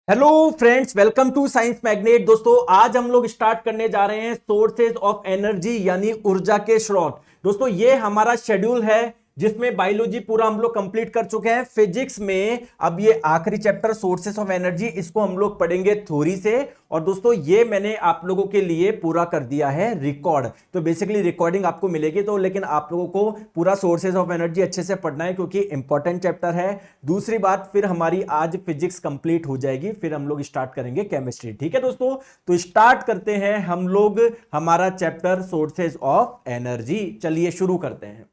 Hello friends, welcome to Science Magnet. दोस्तों, आज हम लोग स्टार्ट करने जा रहे हैं सोर्सेज ऑफ एनर्जी यानी ऊर्जा के स्रोत। दोस्तों, ये हमारा शेड्यूल है जिसमें बायोलॉजी पूरा हम लोग कंप्लीट कर चुके हैं। फिजिक्स में अब ये आखिरी चैप्टर सोर्सेज ऑफ एनर्जी, इसको हम लोग पढ़ेंगे थ्योरी से। और दोस्तों, ये मैंने आप लोगों के लिए पूरा कर दिया है रिकॉर्ड, तो बेसिकली रिकॉर्डिंग आपको मिलेगी। तो लेकिन आप लोगों को पूरा सोर्सेज ऑफ एनर्जी अच्छे से पढ़ना है क्योंकि इंपॉर्टेंट चैप्टर है। दूसरी बात, फिर हमारी आज फिजिक्स कंप्लीट हो जाएगी, फिर हम लोग स्टार्ट करेंगे केमिस्ट्री। ठीक है दोस्तों, तो स्टार्ट करते हैं हम लोग हमारा चैप्टर सोर्सेज ऑफ एनर्जी। चलिए शुरू करते हैं।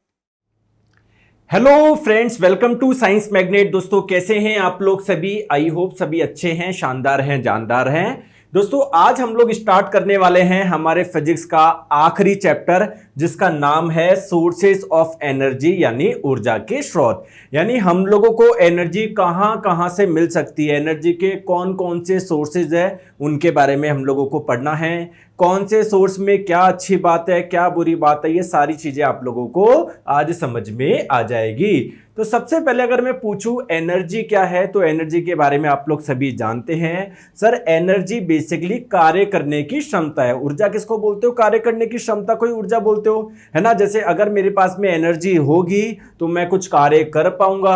Hello friends, welcome to Science Magnet. दोस्तों, कैसे हैं आप लोग सभी? आई होप सभी अच्छे हैं, शानदार हैं, जानदार हैं। दोस्तों, आज हम लोग स्टार्ट करने वाले हैं हमारे फिजिक्स का आखिरी चैप्टर जिसका नाम है सोर्सेज ऑफ एनर्जी यानी ऊर्जा के स्रोत। यानी हम लोगों को एनर्जी कहां कहां से मिल सकती है, एनर्जी के कौन कौन से सोर्सेज है उनके बारे में हम लोगों को पढ़ना है। कौन से सोर्स में क्या अच्छी बात है, क्या बुरी बात है, ये सारी चीजें आप लोगों को आज समझ में आ जाएगी। तो सबसे पहले अगर मैं पूछूं एनर्जी क्या है, तो एनर्जी के बारे में आप लोग सभी जानते हैं। सर, एनर्जी बेसिकली कार्य करने की क्षमता है। ऊर्जा किसको बोलते हो? कार्य करने की क्षमता को ही ऊर्जा बोलते हो, है ना। जैसे अगर मेरे पास में एनर्जी होगी तो मैं कुछ कार्य कर पाऊंगा,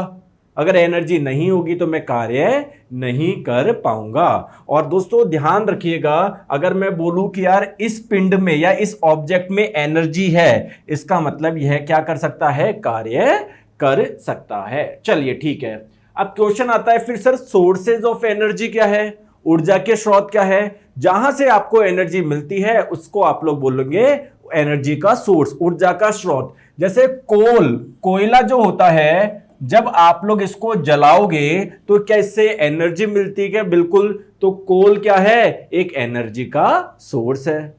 अगर एनर्जी नहीं होगी तो मैं कार्य नहीं कर पाऊंगा। और दोस्तों ध्यान रखिएगा, अगर मैं बोलूं कि यार इस पिंड में या इस ऑब्जेक्ट में एनर्जी है, इसका मतलब यह क्या कर सकता है? कार्य कर सकता है। चलिए ठीक है, अब क्वेश्चन आता है फिर, सर सोर्सेज ऑफ एनर्जी क्या है, ऊर्जा के स्रोत क्या है? जहां से आपको एनर्जी मिलती है उसको आप लोग बोलेंगे एनर्जी का सोर्स, ऊर्जा का स्रोत। जैसे कोयला जो होता है, जब आप लोग इसको जलाओगे तो क्या इससे एनर्जी मिलती है? बिल्कुल। तो कोल क्या है? एक एनर्जी का सोर्स है।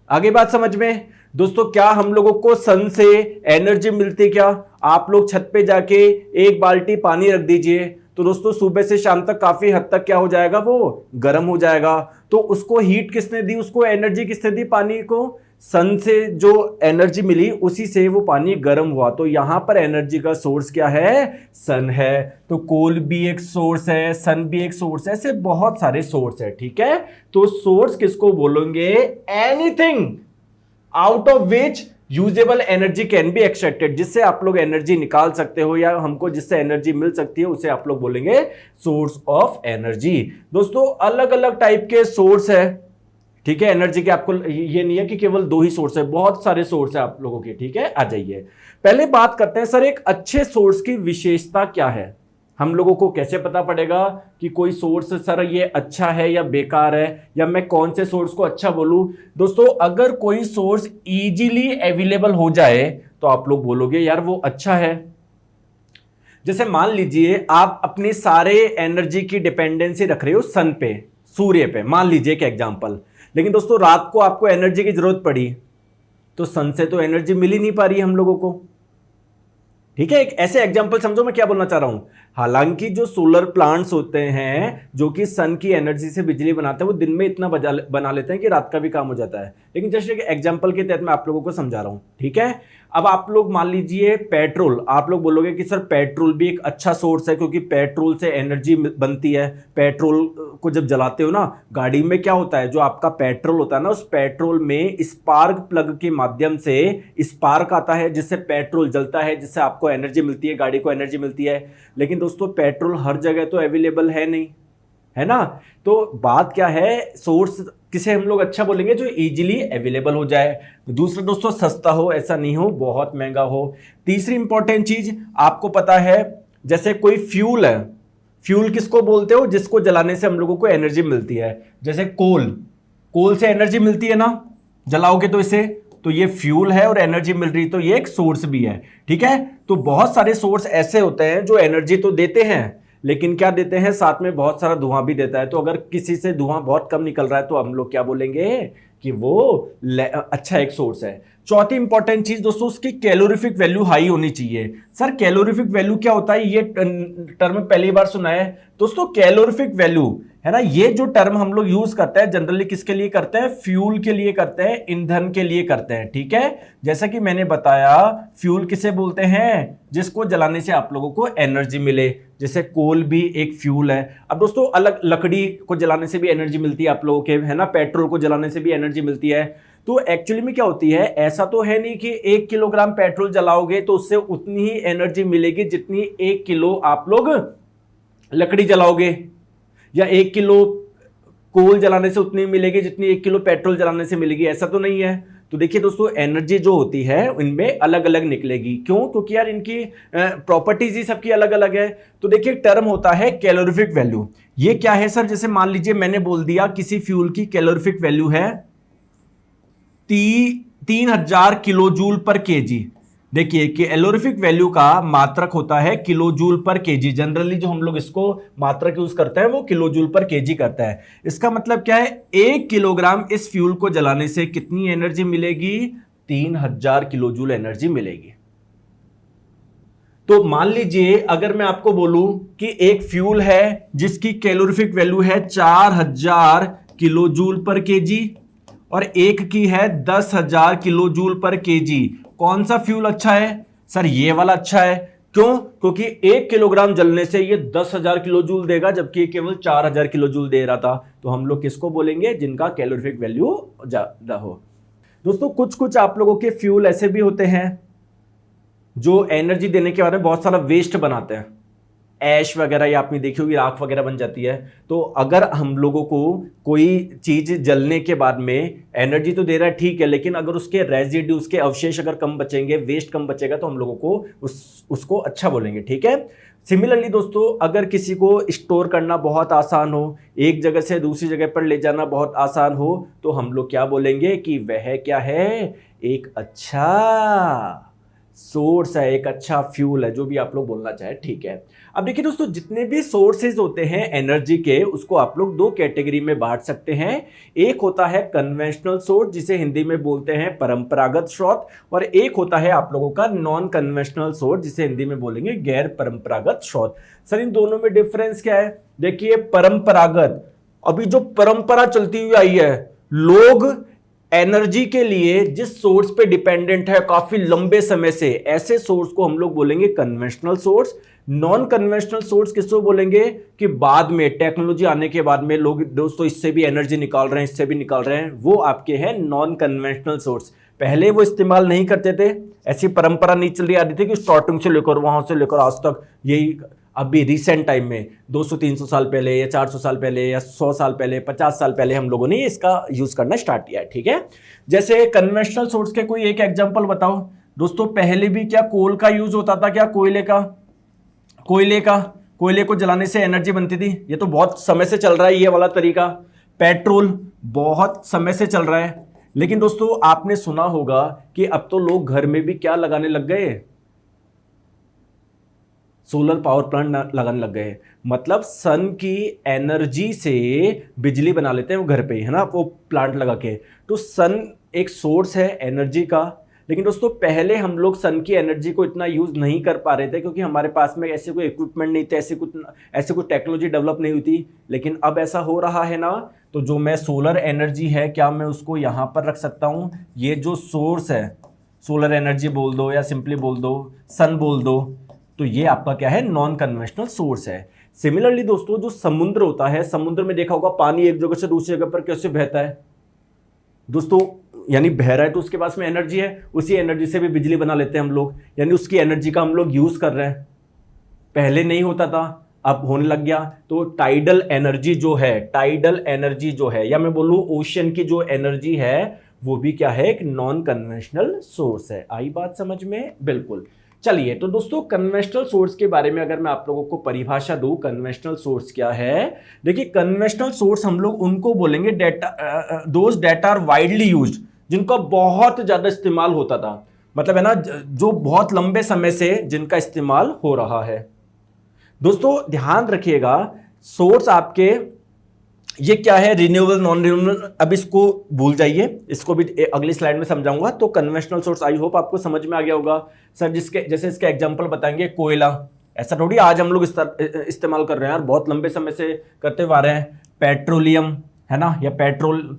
आगे बात समझ में? दोस्तों, क्या हम लोगों को सन से एनर्जी मिलती? क्या आप लोग छत पे जाके एक बाल्टी पानी रख दीजिए तो दोस्तों सुबह से शाम तक काफी हद तक क्या हो जाएगा? वो गर्म हो जाएगा। तो उसको हीट किसने दी, उसको एनर्जी किसने दी? पानी को। सन से जो एनर्जी मिली उसी से वो पानी गर्म हुआ। तो यहां पर एनर्जी का सोर्स क्या है? सन है। तो कोल भी एक सोर्स है, सन भी एक सोर्स है, ऐसे बहुत सारे सोर्स है। ठीक है, तो सोर्स किसको बोलेंगे? Anything out of which usable energy can be extracted, जिससे आप लोग एनर्जी निकाल सकते हो या हमको जिससे एनर्जी मिल सकती है उसे आप लोग बोलेंगे सोर्स ऑफ एनर्जी। दोस्तों, अलग अलग टाइप के सोर्स है। ठीक है, एनर्जी के आपको ये नहीं है कि केवल दो ही सोर्स है, बहुत सारे सोर्स है आप लोगों के। ठीक है, आ जाइए पहले बात करते हैं, सर एक अच्छे सोर्स की विशेषता क्या है? हम लोगों को कैसे पता पड़ेगा कि कोई सोर्स सर ये अच्छा है या बेकार है, या मैं कौन से सोर्स को अच्छा बोलूं? दोस्तों, अगर कोई सोर्स इजीली अवेलेबल हो जाए तो आप लोग बोलोगे यार वो अच्छा है। जैसे मान लीजिए आप अपनी सारे एनर्जी की डिपेंडेंसी रख रहे हो सन पे, सूर्य पे, मान लीजिए एक एग्जांपल। लेकिन दोस्तों रात को आपको एनर्जी की जरूरत पड़ी तो सन से तो एनर्जी मिल ही नहीं पा रही है हम लोगों को। ठीक है, एक ऐसे एग्जांपल समझो मैं क्या बोलना चाह रहा हूं। हालांकि जो सोलर प्लांट्स होते हैं जो कि सन की एनर्जी से बिजली बनाते हैं, वो दिन में इतना बना लेते हैं कि रात का भी काम हो जाता है। लेकिन जैसे एक एग्जांपल के तहत मैं आप लोगों को समझा रहा हूं। ठीक है, अब आप लोग मान लीजिए पेट्रोल, आप लोग बोलोगे कि सर पेट्रोल भी एक अच्छा सोर्स है क्योंकि पेट्रोल से एनर्जी बनती है। पेट्रोल को जब जलाते हो ना गाड़ी में, क्या होता है, जो आपका पेट्रोल होता है ना, उस पेट्रोल में स्पार्क प्लग के माध्यम से स्पार्क आता है जिससे पेट्रोल जलता है, जिससे आपको एनर्जी मिलती है, गाड़ी को एनर्जी मिलती है। लेकिन दोस्तों पेट्रोल हर जगह तो अवेलेबल है नहीं, है ना। तो बात क्या है, सोर्स किसे हम लोग अच्छा बोलेंगे? जो इजीली अवेलेबल हो जाए। दूसरा दोस्तों सस्ता हो, ऐसा नहीं हो बहुत महंगा हो। तीसरी इंपॉर्टेंट चीज आपको पता है, जैसे कोई फ्यूल है, फ्यूल किसको बोलते हो? जिसको जलाने से हम लोगों को एनर्जी मिलती है। जैसे कोल से एनर्जी मिलती है ना, जलाओगे तो इसे, तो ये फ्यूल है और एनर्जी मिल रही, तो ये एक सोर्स भी है। ठीक है, तो बहुत सारे सोर्स ऐसे होते हैं जो एनर्जी तो देते हैं लेकिन क्या देते हैं, साथ में बहुत सारा धुआं भी देता है। तो अगर किसी से धुआं बहुत कम निकल रहा है तो हम लोग क्या बोलेंगे कि वो अच्छा एक सोर्स है। चौथी इंपॉर्टेंट चीज दोस्तों, उसकी कैलोरीफिक वैल्यू हाई होनी चाहिए। सर कैलोरीफिक वैल्यू क्या होता है? ये टर्म पहली बार सुना है दोस्तों। कैलोरीफिक वैल्यू है ना। ये जो टर्म हम लोग यूज करते हैं जनरली किसके लिए करते हैं, फ्यूल के लिए करते हैं, ईंधन के लिए करते हैं, ठीक है। जैसा कि मैंने बताया फ्यूल किसे बोलते हैं, जिसको जलाने से आप लोगों को एनर्जी मिले, जैसे कोल भी एक फ्यूल है। अब दोस्तों अलग लकड़ी को जलाने से भी एनर्जी मिलती है आप लोगों के, है ना, पेट्रोल को जलाने से भी एनर्जी मिलती है। तो एक्चुअली में क्या होती है, ऐसा तो है नहीं कि 1 किलोग्राम पेट्रोल जलाओगे तो उससे उतनी ही एनर्जी मिलेगी जितनी 1 किलो आप लोग लकड़ी जलाओगे, या 1 किलो कोल जलाने से उतनी मिलेगी जितनी 1 किलो पेट्रोल जलाने से मिलेगी, ऐसा तो नहीं है। तो देखिए दोस्तों एनर्जी जो होती है इनमें अलग अलग निकलेगी, क्यों, क्योंकि यार इनकी प्रॉपर्टीज ही सबकी अलग अलग है। तो देखिए टर्म होता है कैलोरीफिक वैल्यू। ये क्या है सर, जैसे मान लीजिए मैंने बोल दिया किसी फ्यूल की कैलोरीफिक वैल्यू है 3000 किलो जूल पर केजी। देखिए कैलोरीफिक वैल्यू का मात्रक होता है किलो जूल पर केजी। जनरली जो हम लोग इसको मात्रक यूज करते हैं वो किलो जूल पर केजी करता है। इसका मतलब क्या है, 1 किलोग्राम इस फ्यूल को जलाने से कितनी एनर्जी मिलेगी, 3000 किलो जूल एनर्जी मिलेगी। तो मान लीजिए अगर मैं आपको बोलूं कि एक फ्यूल है जिसकी कैलोरीफिक वैल्यू है 4000 किलो जूल पर केजी और एक की है 10,000 किलो जूल पर केजी, कौन सा फ्यूल अच्छा है सर, ये वाला अच्छा है। क्यों, क्योंकि 1 किलोग्राम जलने से ये 10,000 किलो जूल देगा जबकि केवल 4000 किलो जूल दे रहा था। तो हम लोग किसको बोलेंगे, जिनका कैलोरीफिक वैल्यू ज्यादा हो। दोस्तों कुछ कुछ आप लोगों के फ्यूल ऐसे भी होते हैं जो एनर्जी देने के बाद में बहुत सारा वेस्ट बनाते हैं, ऐश वगैरह, या आपने देखी होगी राख वगैरह बन जाती है। तो अगर हम लोगों को कोई चीज जलने के बाद में एनर्जी तो दे रहा है ठीक है, लेकिन अगर उसके रेजिड्यू, उसके अवशेष अगर कम बचेंगे, वेस्ट कम बचेगा, तो हम लोगों को उसको अच्छा बोलेंगे, ठीक है। सिमिलरली दोस्तों अगर किसी को स्टोर करना बहुत आसान हो, एक जगह से दूसरी जगह पर ले जाना बहुत आसान हो, तो हम लोग क्या बोलेंगे कि वह क्या है, एक अच्छा सोर्स है, एक अच्छा फ्यूल है, जो भी आप लोग बोलना चाहे, ठीक है। अब देखिए दोस्तों जितने भी सोर्सेज होते हैं एनर्जी के, उसको आप लोग दो कैटेगरी में बांट सकते हैं। एक होता है कन्वेंशनल सोर्स, जिसे हिंदी में बोलते हैं परंपरागत स्रोत, और एक होता है आप लोगों का नॉन कन्वेंशनल सोर्स, जिसे हिंदी में बोलेंगे गैर परंपरागत स्रोत। सर इन दोनों में डिफरेंस क्या है, देखिए परंपरागत, अभी जो परंपरा चलती हुई आई है, लोग एनर्जी के लिए जिस सोर्स पे डिपेंडेंट है काफी लंबे समय से, ऐसे सोर्स को हम लोग बोलेंगे conventional source. Non conventional source किसको बोलेंगे कि बाद में टेक्नोलॉजी आने के बाद में लोग दोस्तों इससे भी एनर्जी निकाल रहे हैं, इससे भी निकाल रहे हैं, वो आपके हैं नॉन कन्वेंशनल सोर्स। पहले वो इस्तेमाल नहीं करते थे, ऐसी परंपरा नहीं चल रही आ रही थी कि स्टार्टिंग से लेकर वहां से लेकर आज तक, यही अभी रिसेंट टाइम में 200-300 साल पहले या 400 साल पहले या 100 साल पहले, 50 साल पहले हम लोगों ने इसका यूज करना स्टार्ट किया है, ठीक है। जैसे कन्वेंशनल सोर्स के कोई एक एग्जांपल बताओ दोस्तों। पहले भी क्या कोल का यूज होता था, क्या कोयले को जलाने से एनर्जी बनती थी, ये तो बहुत समय से चल रहा है ये वाला तरीका। पेट्रोल बहुत समय से चल रहा है, लेकिन दोस्तों आपने सुना होगा कि अब तो लोग घर में भी क्या लगाने लग गए, सोलर पावर प्लांट लगाने लग गए। मतलब सन की एनर्जी से बिजली बना लेते हैं वो घर पे ही, है ना, वो प्लांट लगा के। तो सन एक सोर्स है एनर्जी का, लेकिन दोस्तों पहले हम लोग सन की एनर्जी को इतना यूज नहीं कर पा रहे थे क्योंकि हमारे पास में ऐसे कोई इक्विपमेंट नहीं थे, ऐसे कोई टेक्नोलॉजी डेवलप नहीं हुई थी। लेकिन अब ऐसा हो रहा है ना, तो जो मैं सोलर एनर्जी है, क्या मैं उसको यहाँ पर रख सकता हूँ, ये जो सोर्स है, सोलर एनर्जी बोल दो या सिंपली बोल दो सन बोल दो, तो ये आपका क्या है, नॉन कन्वेंशनल सोर्स है। सिमिलरली दोस्तों जो समुद्र होता है, समुद्र में देखा होगा पानी एक जगह से दूसरी जगह पर कैसे बहता है दोस्तों, यानी बह रहा है तो उसके पास में एनर्जी है, उसी एनर्जी से भी बिजली बना लेते हैं हम लोग, यानी उसकी एनर्जी का हम लोग यूज कर रहे हैं। पहले नहीं होता था, अब होने लग गया। तो टाइडल एनर्जी जो है, या मैं बोलूं ओशियन की जो एनर्जी है, वो भी क्या है, एक नॉन कन्वेंशनल सोर्स है। आई बात समझ में? बिल्कुल। चलिए तो दोस्तों कन्वेंशनल सोर्स के बारे में अगर मैं आप लोगों को परिभाषा दूं, कन्वेंशनल सोर्स क्या है, देखिए कन्वेंशनल सोर्स हम लोग उनको बोलेंगे those that are widely used, जिनका बहुत ज्यादा इस्तेमाल होता था, मतलब है ना, जो बहुत लंबे समय से जिनका इस्तेमाल हो रहा है। दोस्तों ध्यान रखिएगा, सोर्स आपके ये क्या है, रिन्यूएबल, नॉन रिन्यूएबल, अब इसको भूल जाइए, इसको भी अगली स्लाइड में समझाऊंगा। तो कन्वेंशनल सोर्स आई होप आपको समझ में आ गया होगा। सर जैसे इसके एग्जांपल बताएंगे, कोयला, ऐसा थोड़ी आज हम लोग इस्तेमाल कर रहे हैं यार, बहुत लंबे समय से करते हुए आ रहे हैं। पेट्रोलियम, है ना, या petrol,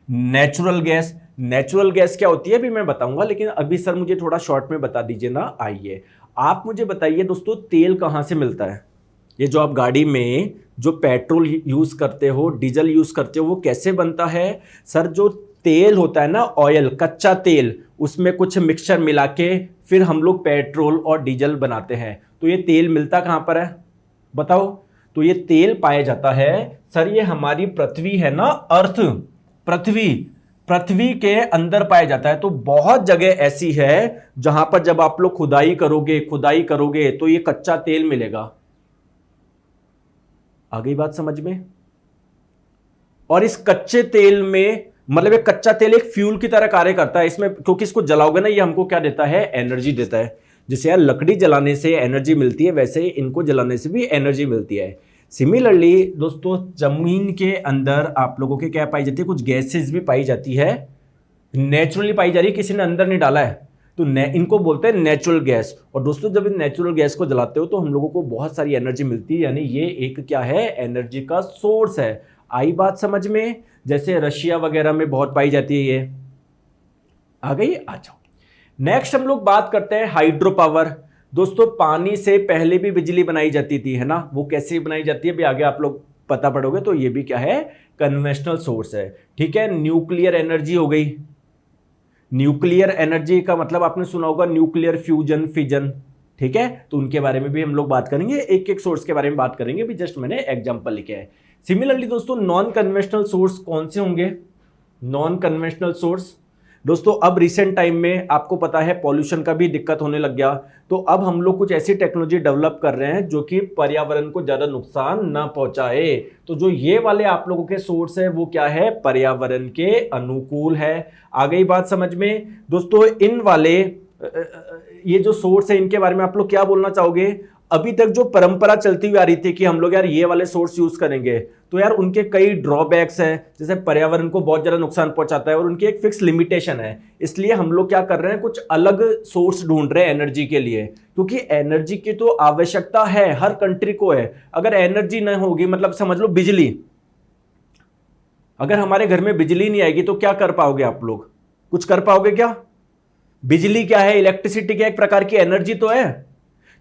natural gas. Natural gas क्या होती है अभी मैं बताऊंगा, लेकिन अभी सर मुझे थोड़ा शॉर्ट में बता दीजिए ना। आइए आप मुझे बताइए दोस्तों, तेल कहां से मिलता है? ये जो आप गाड़ी में जो पेट्रोल यूज करते हो, डीजल यूज करते हो, वो कैसे बनता है? सर जो तेल होता है ना, ऑयल, कच्चा तेल, उसमें कुछ मिक्सचर मिला के फिर हम लोग पेट्रोल और डीजल बनाते हैं। तो ये तेल मिलता कहां पर है बताओ? तो ये तेल पाया जाता है सर, ये हमारी पृथ्वी है ना, अर्थ, पृथ्वी के अंदर पाया जाता है। तो बहुत जगह ऐसी है जहां पर जब आप लोग खुदाई करोगे तो ये कच्चा तेल मिलेगा। आ गई बात समझ में? और इस कच्चे तेल में, मतलब एक कच्चा तेल एक फ्यूल की तरह कार्य करता है इसमें, क्योंकि इसको जलाओगे ना, ये हमको क्या देता है? एनर्जी देता है। जैसे यार लकड़ी जलाने से एनर्जी मिलती है, वैसे इनको जलाने से भी एनर्जी मिलती है। सिमिलरली दोस्तों, जमीन के अंदर आप लोगों के क्या पाई जाती है? कुछ गैसेस भी पाई जाती है, नेचुरली पाई जा रही है, किसी ने अंदर नहीं डाला है। तो इनको बोलते हैं नेचुरल गैस। और दोस्तों जब इन नेचुरल गैस को जलाते हो तो हम लोगों को बहुत सारी एनर्जी मिलती है, यानी ये एक क्या है? एनर्जी का सोर्स है। आई बात समझ में? जैसे रशिया वगैरह में बहुत पाई जाती है ये। आ गई? आ जाओ। नेक्स्ट हम लोग बात करते हैं हाइड्रो पावर। दोस्तों पानी से पहले भी बिजली बनाई जाती थी, है ना? वो कैसे बनाई जाती है भी आगे आप लोग पता पड़ोगे। तो ये भी क्या है? कन्वेंशनल सोर्स है। ठीक है, न्यूक्लियर एनर्जी हो गई। न्यूक्लियर एनर्जी का मतलब आपने सुना होगा, न्यूक्लियर फ्यूजन, फिजन। ठीक है, तो उनके बारे में भी हम लोग बात करेंगे, एक एक सोर्स के बारे में बात करेंगे भी, जस्ट मैंने एग्जांपल लिखे हैं। सिमिलरली दोस्तों, नॉन कन्वेंशनल सोर्स कौन से होंगे? नॉन कन्वेंशनल सोर्स दोस्तों, अब रिसेंट टाइम में आपको पता है पॉल्यूशन का भी दिक्कत होने लग गया, तो अब हम लोग कुछ ऐसी टेक्नोलॉजी डेवलप कर रहे हैं जो कि पर्यावरण को ज्यादा नुकसान ना पहुंचाए। तो जो ये वाले आप लोगों के सोर्स है वो क्या है? पर्यावरण के अनुकूल है। आ गई बात समझ में? दोस्तों इन वाले ये जो सोर्स है इनके बारे में आप लोग क्या बोलना चाहोगे? अभी तक जो परंपरा चलती हुई आ रही थी कि हम लोग यार ये वाले सोर्स यूज करेंगे, तो यार उनके कई ड्रॉबैक्स हैं, जैसे पर्यावरण को बहुत ज्यादा नुकसान पहुंचाता है और उनकी एक फिक्स लिमिटेशन है। इसलिए हम लोग क्या कर रहे हैं? कुछ अलग सोर्स ढूंढ रहे हैं एनर्जी के लिए, क्योंकि एनर्जी की तो आवश्यकता है, हर कंट्री को है। अगर एनर्जी नहीं होगी, मतलब समझ लो बिजली, अगर हमारे घर में बिजली नहीं आएगी तो क्या कर पाओगे आप लोग? कुछ कर पाओगे क्या? बिजली क्या है? इलेक्ट्रिसिटी क्या एक प्रकार की एनर्जी तो है।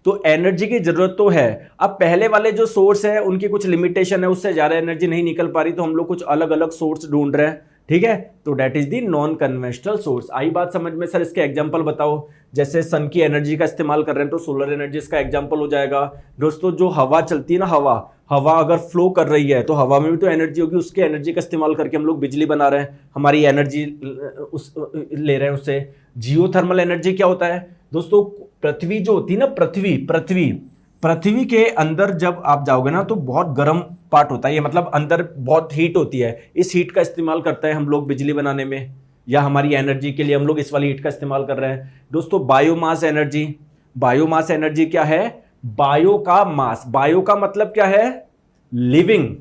तो एनर्जी की जरूरत तो है। अब पहले वाले जो सोर्स है उनकी कुछ लिमिटेशन है, उससे ज्यादा एनर्जी नहीं निकल पा रही, तो हम लोग कुछ अलग अलग सोर्स ढूंढ रहे हैं। ठीक है, तो that is the non conventional source. आई बात समझ में? सर इसके एग्जांपल बताओ। जैसे सन की एनर्जी का इस्तेमाल कर रहे हैं तो सोलर एनर्जी इसका एग्जांपल हो जाएगा। दोस्तों जो हवा चलती है ना, हवा अगर फ्लो कर रही है तो हवा में भी तो एनर्जी होगी, उसके एनर्जी का इस्तेमाल करके हम लोग बिजली बना रहे हैं, हमारी एनर्जी ले रहे हैं उससे। जियोथर्मल एनर्जी क्या होता है दोस्तों? पृथ्वी जो होती है ना, पृथ्वी के अंदर जब आप जाओगे ना तो बहुत गर्म पार्ट होता है ये, मतलब अंदर बहुत हीट होती है। इस हीट का इस्तेमाल करते हैं हम लोग बिजली बनाने में, या हमारी एनर्जी के लिए हम लोग इस वाली हीट का इस्तेमाल कर रहे हैं। दोस्तों बायोमास एनर्जी क्या है? बायो का मास, बायो का मतलब क्या है? लिविंग।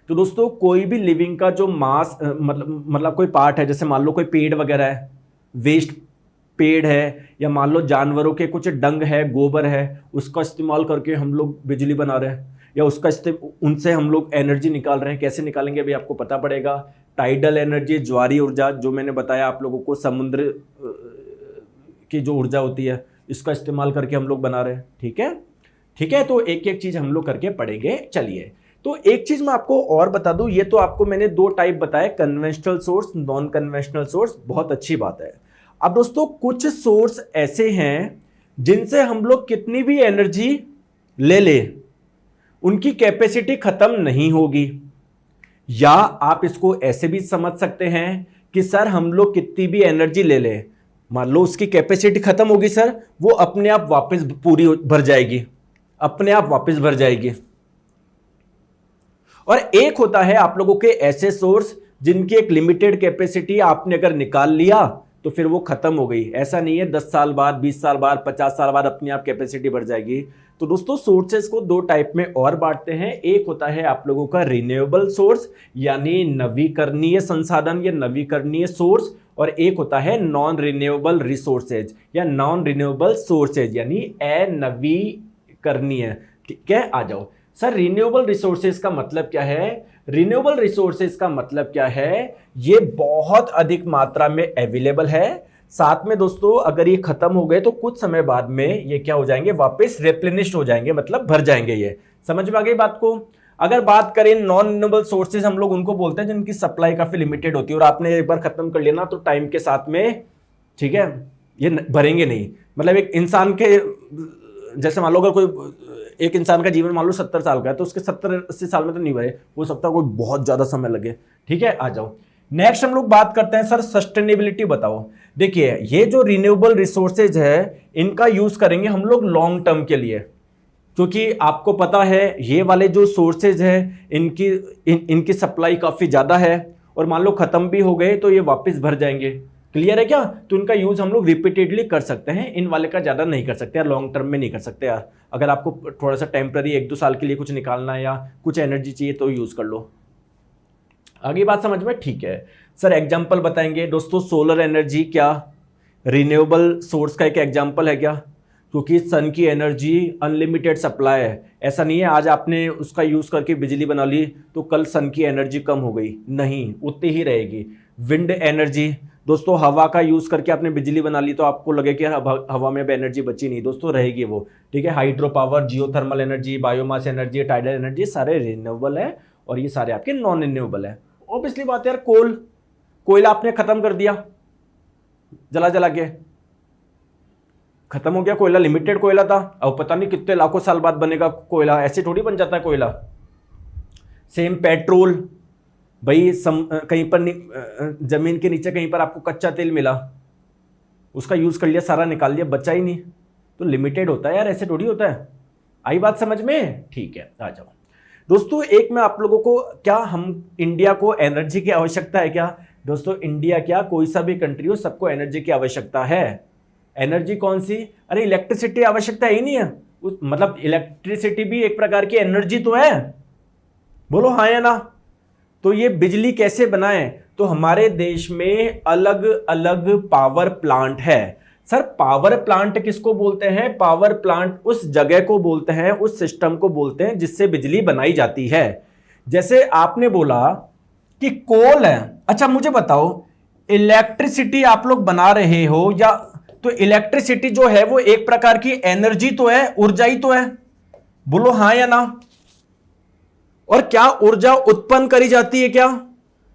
तो दोस्तों कोई भी लिविंग का जो मास मतलब कोई पार्ट है, जैसे मान लो कोई पेड़ वगैरह है, वेस्ट पेड़ है, या मान लो जानवरों के कुछ डंग है, गोबर है, उसका इस्तेमाल करके हम लोग बिजली बना रहे हैं, या उनसे हम लोग एनर्जी निकाल रहे हैं। कैसे निकालेंगे अभी आपको पता पड़ेगा। टाइडल एनर्जी, ज्वारी ऊर्जा, जो मैंने बताया आप लोगों को, समुद्र की जो ऊर्जा होती है, इसका इस्तेमाल करके हम लोग बना रहे हैं। ठीक है, तो एक एक चीज हम लोग करके पढ़ेंगे। चलिए, तो एक चीज मैं आपको और बता दूं, ये तो आपको मैंने दो टाइप बताए, conventional source, non conventional source, बहुत अच्छी बात है। अब दोस्तों कुछ सोर्स ऐसे हैं जिनसे हम लोग कितनी भी एनर्जी ले उनकी कैपेसिटी खत्म नहीं होगी। या आप इसको ऐसे भी समझ सकते हैं कि सर हम लोग कितनी भी एनर्जी ले मान लो उसकी कैपेसिटी खत्म होगी सर, वो अपने आप वापस पूरी भर जाएगी, अपने आप वापस भर जाएगी। और एक होता है आप लोगों के ऐसे सोर्स जिनकी एक लिमिटेड कैपेसिटी आपने अगर निकाल लिया तो फिर वो खत्म हो गई। ऐसा नहीं है 10 साल बाद, 20 साल बाद, 50 साल बाद अपनी आप कैपेसिटी बढ़ जाएगी। तो दोस्तों सोर्सेस को दो टाइप में और बांटते हैं। एक होता है आप लोगों का रिन्यूएबल सोर्स, यानी नवीकरणीय संसाधन या नवीकरणीय सोर्स, और एक होता है नॉन रिन्यूएबल रिसोर्सेज या नॉन रिन्यूएबल सोर्सेज, यानी अनवीकरणीय। ठीक है, आ जाओ। सर रिन्यूएबल रिसोर्सेज का मतलब क्या है? रिन्यूएबल रिसोर्सेज का मतलब क्या है? ये बहुत अधिक मात्रा में अवेलेबल है, साथ में दोस्तों अगर ये खत्म हो गए तो कुछ समय बाद में ये क्या हो जाएंगे, वापस रिप्लेनिश्ड हो जाएंगे, मतलब भर जाएंगे। ये समझ में आ गई बात को? अगर बात करें नॉन रिन्यूएबल सोर्सेज, हम लोग उनको बोलते हैं जिनकी सप्लाई काफी लिमिटेड होती है और आपने एक बार खत्म कर लिया ना तो टाइम के साथ में, ठीक है, ये भरेंगे नहीं। मतलब एक इंसान के, जैसे मान लो अगर कोई एक इंसान का जीवन मान लो 70 साल का है तो उसके 70-80 साल में तो नहीं भरे, हो सकता है कोई बहुत ज्यादा समय लगे। ठीक है, आ जाओ नेक्स्ट हम लोग बात करते हैं सर सस्टेनेबिलिटी बताओ। देखिए ये जो रिन्यूएबल रिसोर्सेज है इनका यूज करेंगे हम लोग लॉन्ग टर्म के लिए, क्योंकि आपको पता है ये वाले जो सोर्सेज है इनकी सप्लाई काफी ज्यादा है और मान लो खत्म भी हो गए तो ये वापस भर जाएंगे। क्लियर है क्या? तो इनका यूज हम लोग रिपीटेडली कर सकते हैं, इन वाले का ज्यादा नहीं कर सकते यार, लॉन्ग टर्म में नहीं कर सकते यार। अगर आपको थोड़ा सा टेम्पररी 1-2 साल के लिए कुछ निकालना है या कुछ एनर्जी चाहिए तो यूज कर लो। आगे बात समझ में? ठीक है सर, एग्जाम्पल बताएंगे दोस्तों। सोलर एनर्जी क्या रिन्यूएबल सोर्स का एक एग्जाम्पल है क्या? क्योंकि सन की एनर्जी अनलिमिटेड सप्लाई है, ऐसा नहीं है आज आपने उसका यूज करके बिजली बना ली तो कल सन की एनर्जी कम हो गई, नहीं, उतनी ही रहेगी। विंड एनर्जी दोस्तों, हवा का यूज करके आपने बिजली बना ली तो आपको लगे कि हवा में अब एनर्जी बची नहीं, दोस्तों रहेगी वो। ठीक है, hydro power, geothermal energy, biomass energy, tidal energy, सारे रिन्यूएबल है और ये सारे आपके नॉन रिन्यूएबल है। ऑब्वियसली बात है यार, कोयला आपने खत्म कर दिया, जला जला के खत्म हो गया कोयला, लिमिटेड कोयला था, अब पता नहीं कितने लाखों साल बाद बनेगा कोयला, ऐसे थोड़ी बन जाता है कोयला। सेम पेट्रोल, भाई कहीं पर जमीन के नीचे कहीं पर आपको कच्चा तेल मिला, उसका यूज कर लिया, सारा निकाल लिया, बचा ही नहीं, तो लिमिटेड होता है यार, ऐसे थोड़ी होता है। आई बात समझ में? ठीक है, आ जाओ दोस्तों। एक मैं आप लोगों को, क्या हम इंडिया को एनर्जी की आवश्यकता है क्या? दोस्तों इंडिया क्या, कोई सा भी कंट्री हो, सबको एनर्जी की आवश्यकता है। एनर्जी कौन सी? अरे इलेक्ट्रिसिटी आवश्यकता ही नहीं है, मतलब इलेक्ट्रिसिटी भी एक प्रकार की एनर्जी तो है, बोलो हाँ या ना? तो ये बिजली कैसे बनाए? तो हमारे देश में अलग अलग पावर प्लांट है। सर पावर प्लांट किसको बोलते हैं? पावर प्लांट उस जगह को बोलते हैं, उस सिस्टम को बोलते हैं जिससे बिजली बनाई जाती है। जैसे आपने बोला कि कोल है, अच्छा मुझे बताओ इलेक्ट्रिसिटी आप लोग बना रहे हो या, तो इलेक्ट्रिसिटी जो है वो एक प्रकार की एनर्जी तो है, ऊर्जा ही तो है, बोलो हाँ या ना? और क्या ऊर्जा उत्पन्न करी जाती है क्या,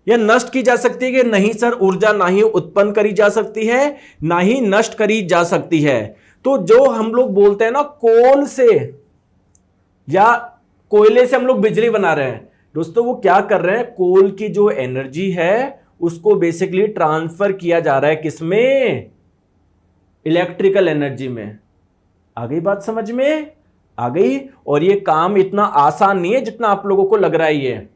या नष्ट की जा सकती है कि नहीं? सर ऊर्जा ना ही उत्पन्न करी जा सकती है ना ही नष्ट करी जा सकती है। तो जो हम लोग बोलते हैं ना कोल से या कोयले से हम लोग बिजली बना रहे हैं, दोस्तों वो क्या कर रहे हैं, कोल की जो एनर्जी है उसको बेसिकली ट्रांसफर किया जा रहा है किसमें? इलेक्ट्रिकल एनर्जी में। आ गई बात समझ में? आ गई। और ये काम इतना आसान नहीं है जितना आप लोगों को लग रहा है। ये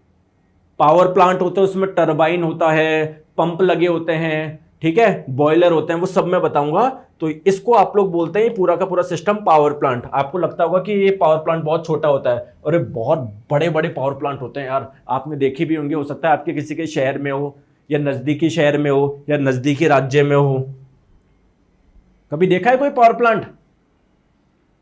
पावर प्लांट होते हैं, उसमें टरबाइन होता है, पंप लगे होते हैं, ठीक है, बॉयलर होते हैं, वो सब मैं बताऊंगा। तो इसको आप लोग बोलते हैं पूरा का पूरा सिस्टम पावर प्लांट। आपको लगता होगा कि ये पावर प्लांट बहुत छोटा होता है, और ये बहुत बड़े बड़े पावर प्लांट होते हैं यार, आपने देखे भी होंगे, हो सकता है आपके किसी के शहर में हो या नजदीकी शहर में हो या नजदीकी राज्य में हो। कभी देखा है कोई पावर प्लांट?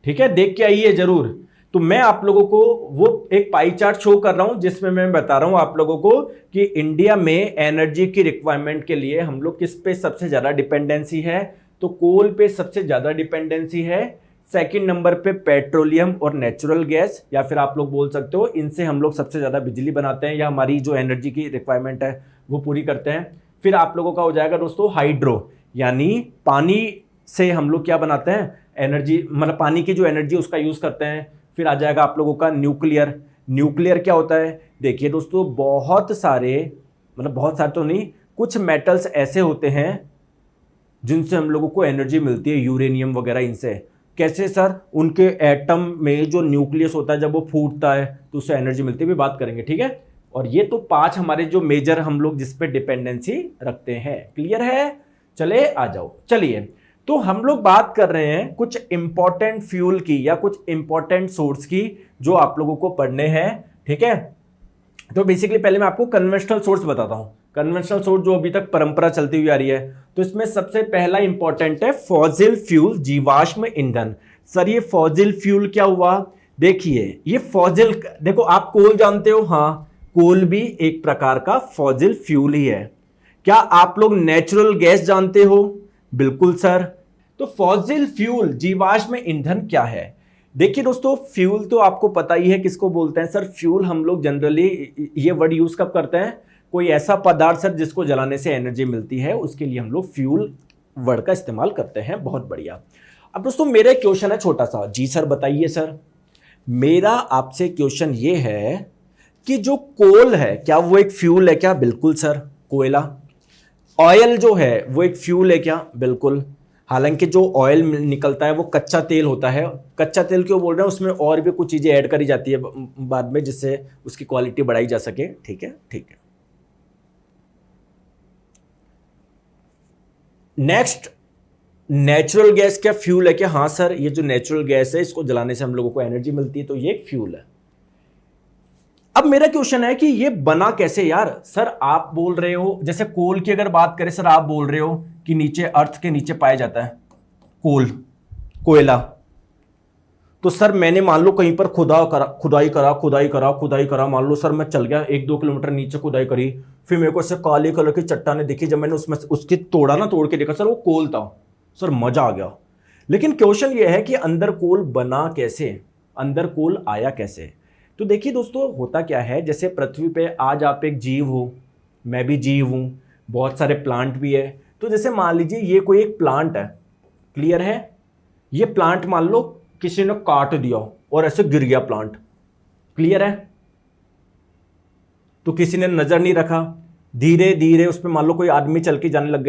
ठीक है, देख के आइए जरूर। तो मैं आप लोगों को वो एक पाई चार्ट शो कर रहा हूं जिसमें मैं बता रहा हूं आप लोगों को कि इंडिया में एनर्जी की रिक्वायरमेंट के लिए हम लोग किस पे सबसे ज्यादा डिपेंडेंसी है। तो कोल पे सबसे ज्यादा डिपेंडेंसी है, सेकंड नंबर पे पेट्रोलियम और नेचुरल गैस, या फिर आप लोग बोल सकते हो इनसे हम लोग सबसे ज्यादा बिजली बनाते हैं या हमारी जो एनर्जी की रिक्वायरमेंट है वो पूरी करते हैं। फिर आप लोगों का हो जाएगा दोस्तों हाइड्रो, यानी पानी से हम लोग क्या बनाते हैं, एनर्जी, मतलब पानी की जो एनर्जी उसका यूज करते हैं। फिर आ जाएगा आप लोगों का न्यूक्लियर। न्यूक्लियर क्या होता है? देखिए दोस्तों बहुत सारे, मतलब बहुत सारे तो नहीं, कुछ मेटल्स ऐसे होते हैं जिनसे हम लोगों को एनर्जी मिलती है, यूरेनियम वगैरह इनसे। कैसे सर? उनके एटम में जो न्यूक्लियस होता है जब वो फूटता है तो उससे एनर्जी मिलती है, भी बात करेंगे, ठीक है। और ये तो 5 हमारे जो मेजर हम लोग जिस पे डिपेंडेंसी रखते हैं। क्लियर है? चले आ जाओ। चलिए, तो हम लोग बात कर रहे हैं कुछ इंपॉर्टेंट फ्यूल की या कुछ इंपॉर्टेंट सोर्स की जो आप लोगों को पढ़ने हैं, ठीक है। तो बेसिकली पहले मैं आपको कन्वेंशनल सोर्स बताता हूं। कन्वेंशनल सोर्स जो अभी तक परंपरा चलती हुई आ रही है, तो इसमें सबसे पहला इंपॉर्टेंट है फॉसिल फ्यूल, जीवाश्म ईंधन। सर ये फॉसिल फ्यूल क्या हुआ? देखिए ये फॉसिल, देखो आप कोल जानते हो, हाँ कोल भी एक प्रकार का फॉसिल फ्यूल ही है। क्या आप लोग नेचुरल गैस जानते हो? बिल्कुल सर। तो फॉसिल फ्यूल जीवाश्म ईंधन क्या है? देखिए दोस्तों, फ्यूल तो आपको पता ही है किसको बोलते हैं सर। फ्यूल हम लोग जनरली ये वर्ड यूज कब करते हैं? कोई ऐसा पदार्थ सर जिसको जलाने से एनर्जी मिलती है, उसके लिए हम लोग फ्यूल वर्ड का इस्तेमाल करते हैं। बहुत बढ़िया। अब दोस्तों मेरा क्वेश्चन है छोटा सा। जी सर बताइए सर। मेरा आपसे क्वेश्चन ये है कि जो कोल है क्या वो एक फ्यूल है क्या? बिल्कुल सर। कोयला, ऑयल जो है वो एक फ्यूल है क्या? बिल्कुल। हालांकि जो ऑयल निकलता है वो कच्चा तेल होता है। कच्चा तेल क्यों बोल रहे हैं? उसमें और भी कुछ चीजें ऐड करी जाती है बाद में, जिससे उसकी क्वालिटी बढ़ाई जा सके। ठीक है, ठीक है। नेक्स्ट, नेचुरल गैस क्या फ्यूल है क्या? हाँ सर, ये जो नेचुरल गैस है इसको जलाने से हम लोगों को एनर्जी मिलती है, तो ये एक फ्यूल है। अब मेरा क्वेश्चन है कि ये बना कैसे यार? सर आप बोल रहे हो, जैसे कोल की अगर बात करें सर, आप बोल रहे हो कि नीचे अर्थ के नीचे पाया जाता है कोल, कोयला। तो सर मैंने मान लो कहीं पर खुदाई करा, मान लो सर मैं चल गया 1-2 किलोमीटर नीचे, खुदाई करी, फिर मेरे को ऐसे काले कलर की चट्टानें दिखी। जब मैंने उसमें उसकी तोड़ के देखा सर, वो कोल था। सर मजा आ गया। लेकिन क्वेश्चन ये है कि अंदर कोल बना कैसे, अंदर कोल आया कैसे? तो देखिए दोस्तों, होता क्या है, जैसे पृथ्वी पे आज आप एक जीव हो, मैं भी जीव हूं, बहुत सारे प्लांट भी है। तो जैसे मान लीजिए ये कोई एक प्लांट है, क्लियर है? ये प्लांट मान लो किसी ने काट दिया और ऐसे गिर गया प्लांट, क्लियर है? तो किसी ने नजर नहीं रखा, धीरे धीरे उस पर मान लो कोई आदमी चल के जाने लग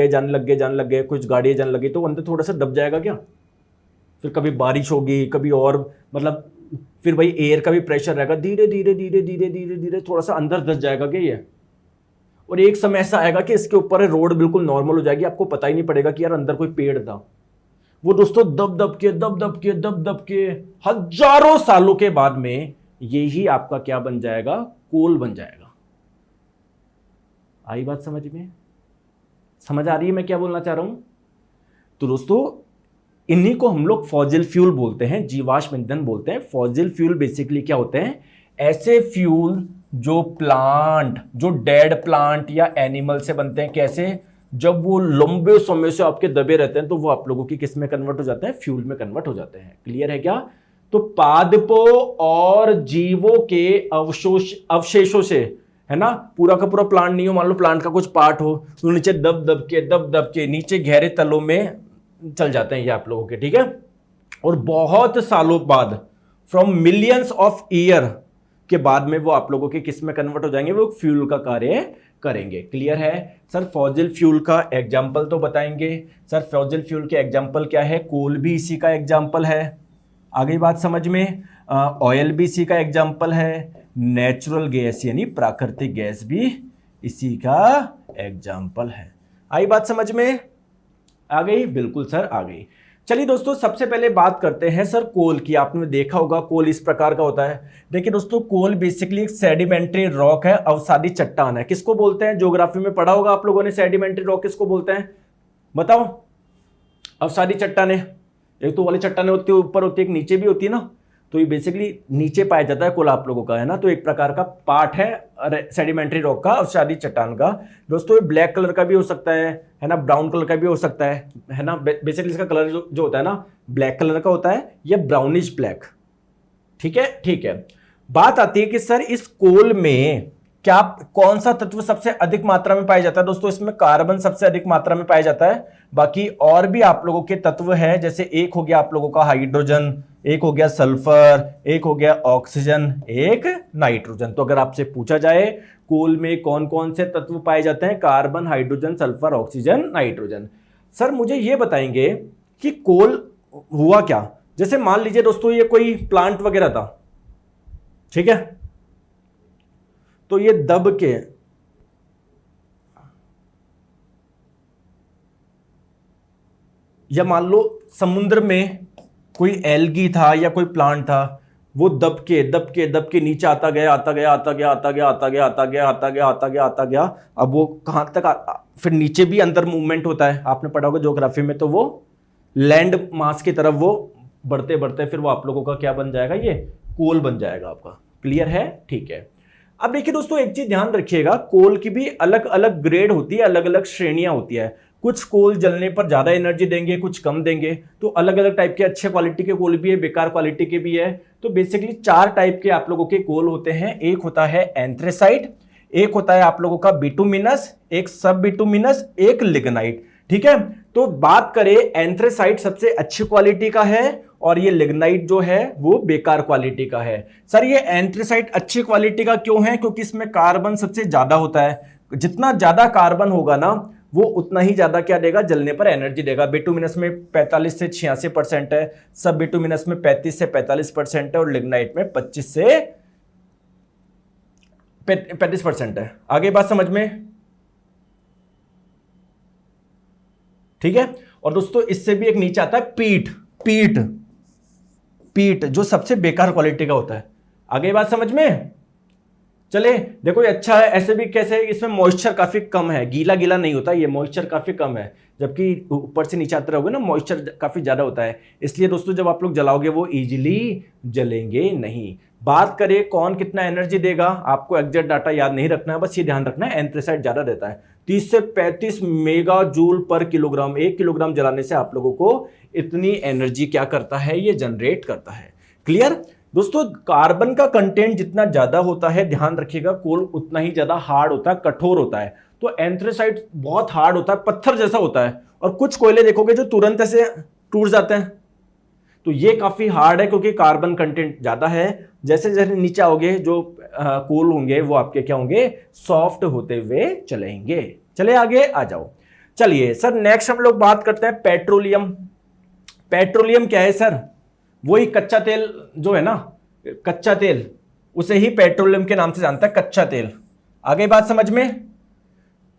गए, कुछ गाड़ियां जाने लगी, तो अंदर थोड़ा सा दब जाएगा क्या? फिर कभी बारिश होगी, कभी और मतलब फिर भाई एयर का भी प्रेशर रहेगा, धीरे धीरे धीरे धीरे धीरे धीरे थोड़ा सा अंदर धस जाएगा क्या ये? और एक समय ऐसा आएगा कि इसके ऊपर रोड बिल्कुल नॉर्मल हो जाएगी, आपको पता ही नहीं पड़ेगा कि यार अंदर कोई पेड़ था। वो दोस्तों दब दब के हजारों सालों के बाद में यही आपका क्या बन जाएगा? कोल बन जाएगा। आई बात समझ में? समझ आ रही है मैं क्या बोलना चाह रहा हूं? तो दोस्तों इन्हीं को हम लोग फॉसिल फ्यूल बोलते हैं, जीवाश्म ईंधन बोलते हैं। फॉसिल फ्यूल बेसिकली क्या होते हैं? ऐसे फ्यूल जो प्लांट, जो डेड प्लांट या एनिमल से बनते हैं। कैसे? जब वो लंबे समय से आपके दबे रहते हैं तो वो आप लोगों की किस में कन्वर्ट हो जाते हैं? फ्यूल में कन्वर्ट हो जाते हैं। क्लियर है क्या? तो पादपों और जीवों के अवशेषों से, है ना, पूरा का पूरा प्लांट नहीं हो, मान लो प्लांट का कुछ पार्ट हो, तो नीचे दब दब के नीचे गहरे तलों में चल जाते हैं ये आप लोगों के, ठीक है? और बहुत सालों बाद, फ्रॉम मिलियंस ऑफ ईयर के बाद में वो आप लोगों के किस में कन्वर्ट हो जाएंगे? वो फ्यूल का कार्य करेंगे। क्लियर है सर? फॉसिल फ्यूल का एग्जाम्पल तो बताएंगे सर। फॉसिल फ्यूल के एग्जाम्पल क्या है? कोल भी इसी का एग्जाम्पल है। आ गई बात समझ में? ऑयल भी इसी का एग्जाम्पल है। नेचुरल गैस यानी प्राकृतिक गैस भी इसी का एग्जाम्पल है। आई बात समझ में? आ गई? बिल्कुल सर आ गई। चलिए दोस्तों, सबसे पहले बात करते हैं सर कोल की। आपने देखा होगा कोल इस प्रकार का होता है। देखिए दोस्तों, कोल बेसिकली एक सेडिमेंट्री रॉक है, अवसादी चट्टान है। किसको बोलते हैं? ज्योग्राफी में पढ़ा होगा आप लोगों ने, सेडिमेंट्री रॉक किसको बोलते हैं? बताओ। अवसादी चट्टानें, एक तो वाली चट्टानें होती है ऊपर होती है, एक नीचे भी होती है ना, तो ये बेसिकली नीचे पाया जाता है कोल आप लोगों का, है ना। तो एक प्रकार का पार्ट है सेडिमेंट्री रॉक का, अवसादी चट्टान का। दोस्तों ये ब्लैक कलर का भी हो सकता है ना, ब्राउन कलर का भी हो सकता है ना। बेसिकली इसका कलर जो होता है ना, ब्लैक कलर का होता है, या ब्राउनिश ब्लैक। ठीक है, ठीक है। बात आती है कि सर इस कोल में क्या कौन सा तत्व सबसे अधिक मात्रा में पाया जाता है? दोस्तों इसमें कार्बन सबसे अधिक मात्रा में पाया जाता है। बाकी और भी आप लोगों के तत्व हैं, जैसे एक हो गया आप लोगों का हाइड्रोजन, एक हो गया सल्फर, एक हो गया ऑक्सीजन, एक नाइट्रोजन। तो अगर आपसे पूछा जाए कोल में कौन कौन से तत्व पाए जाते हैं? Carbon, hydrogen, sulphur, oxygen, nitrogen. Sir मुझे ये बताएंगे कि कोल हुआ क्या? जैसे मान लीजिए दोस्तों ये कोई प्लांट वगैरह था, ठीक है, तो ये दब के या मान लो समुद्र में कोई एल्गी था या कोई प्लांट था, वो दब के नीचे आता गया। अब वो कहां तक फिर नीचे भी अंदर मूवमेंट होता है, आपने पढ़ा होगा ज्योग्राफी में। तो वो लैंड मास की तरफ वो बढ़ते बढ़ते फिर वो आप लोगों का क्या बन जाएगा? ये कोल बन जाएगा आपका। क्लियर है? ठीक है। अब देखिए दोस्तों, एक चीज ध्यान रखिएगा, कोल की भी अलग अलग ग्रेड होती है, अलग अलग श्रेणियां होती है। कुछ कोल जलने पर ज्यादा एनर्जी देंगे, कुछ कम देंगे। तो अलग अलग टाइप के अच्छे क्वालिटी के कोल भी है, बेकार क्वालिटी के भी है। तो बेसिकली 4 टाइप के आप लोगों के कोल होते हैं। एक होता है एंथ्रेसाइट, एक होता है आप लोगों का बिटुमिनस, एक सब बिटुमिनस, एक लिग्नाइट। ठीक है, तो बात करें, एंथ्रेसाइट सबसे अच्छी क्वालिटी का है और ये लिग्नाइट जो है वो बेकार क्वालिटी का है। सर ये एंथ्रेसाइट अच्छी क्वालिटी का क्यों है? क्योंकि इसमें कार्बन सबसे ज्यादा होता है। जितना ज्यादा कार्बन होगा ना, वो उतना ही ज्यादा क्या देगा? जलने पर एनर्जी देगा। बिटुमिनस में 45 से 86% है, सब बिटुमिनस में 35 से 45% है और लिग्नाइट में 25 से 35% है। आगे बात समझ में? ठीक है। और दोस्तों इससे भी एक नीचे आता है पीट, पीट, पीट जो सबसे बेकार क्वालिटी का होता है। आगे बात समझ में? चले, देखो ये अच्छा है। ऐसे भी कैसे? इसमें मॉइस्चर काफी कम है, गीला गीला नहीं होता, ये मॉइस्चर काफी कम है। जबकि ऊपर से नीचे आते रहोगे ना, मॉइस्चर काफी ज्यादा होता है। इसलिए दोस्तों जब आप लोग जलाओगे वो इजीली जलेंगे नहीं। बात करें कौन कितना एनर्जी देगा, आपको एग्जैक्ट डाटा याद नहीं रखना है, बस ये ध्यान रखना है एंथ्रेसाइट ज्यादा देता है। 30 से 35 मेगा जूल पर किलोग्राम। 1 किलोग्राम जलाने से आप लोगों को इतनी एनर्जी क्या करता है? ये जनरेट करता है। क्लियर? दोस्तों कार्बन का कंटेंट जितना ज्यादा होता है, ध्यान रखिएगा, कोल उतना ही ज्यादा हार्ड होता है, कठोर होता है। तो एंथ्रेसाइट बहुत हार्ड होता है, पत्थर जैसा होता है। और कुछ कोयले देखोगे जो तुरंत ऐसे टूट जाते हैं, तो ये काफी हार्ड है क्योंकि कार्बन कंटेंट ज्यादा है। जैसे जैसे नीचे आओगे जो कोल होंगे वो आपके क्या होंगे? सॉफ्ट होते हुए चलेंगे। चले आगे आ जाओ। चलिए सर, नेक्स्ट हम लोग बात करते हैं पेट्रोलियम। पेट्रोलियम क्या है सर? वही कच्चा तेल जो है ना, कच्चा तेल, उसे ही पेट्रोलियम के नाम से जानता है, कच्चा तेल। आगे बात समझ में?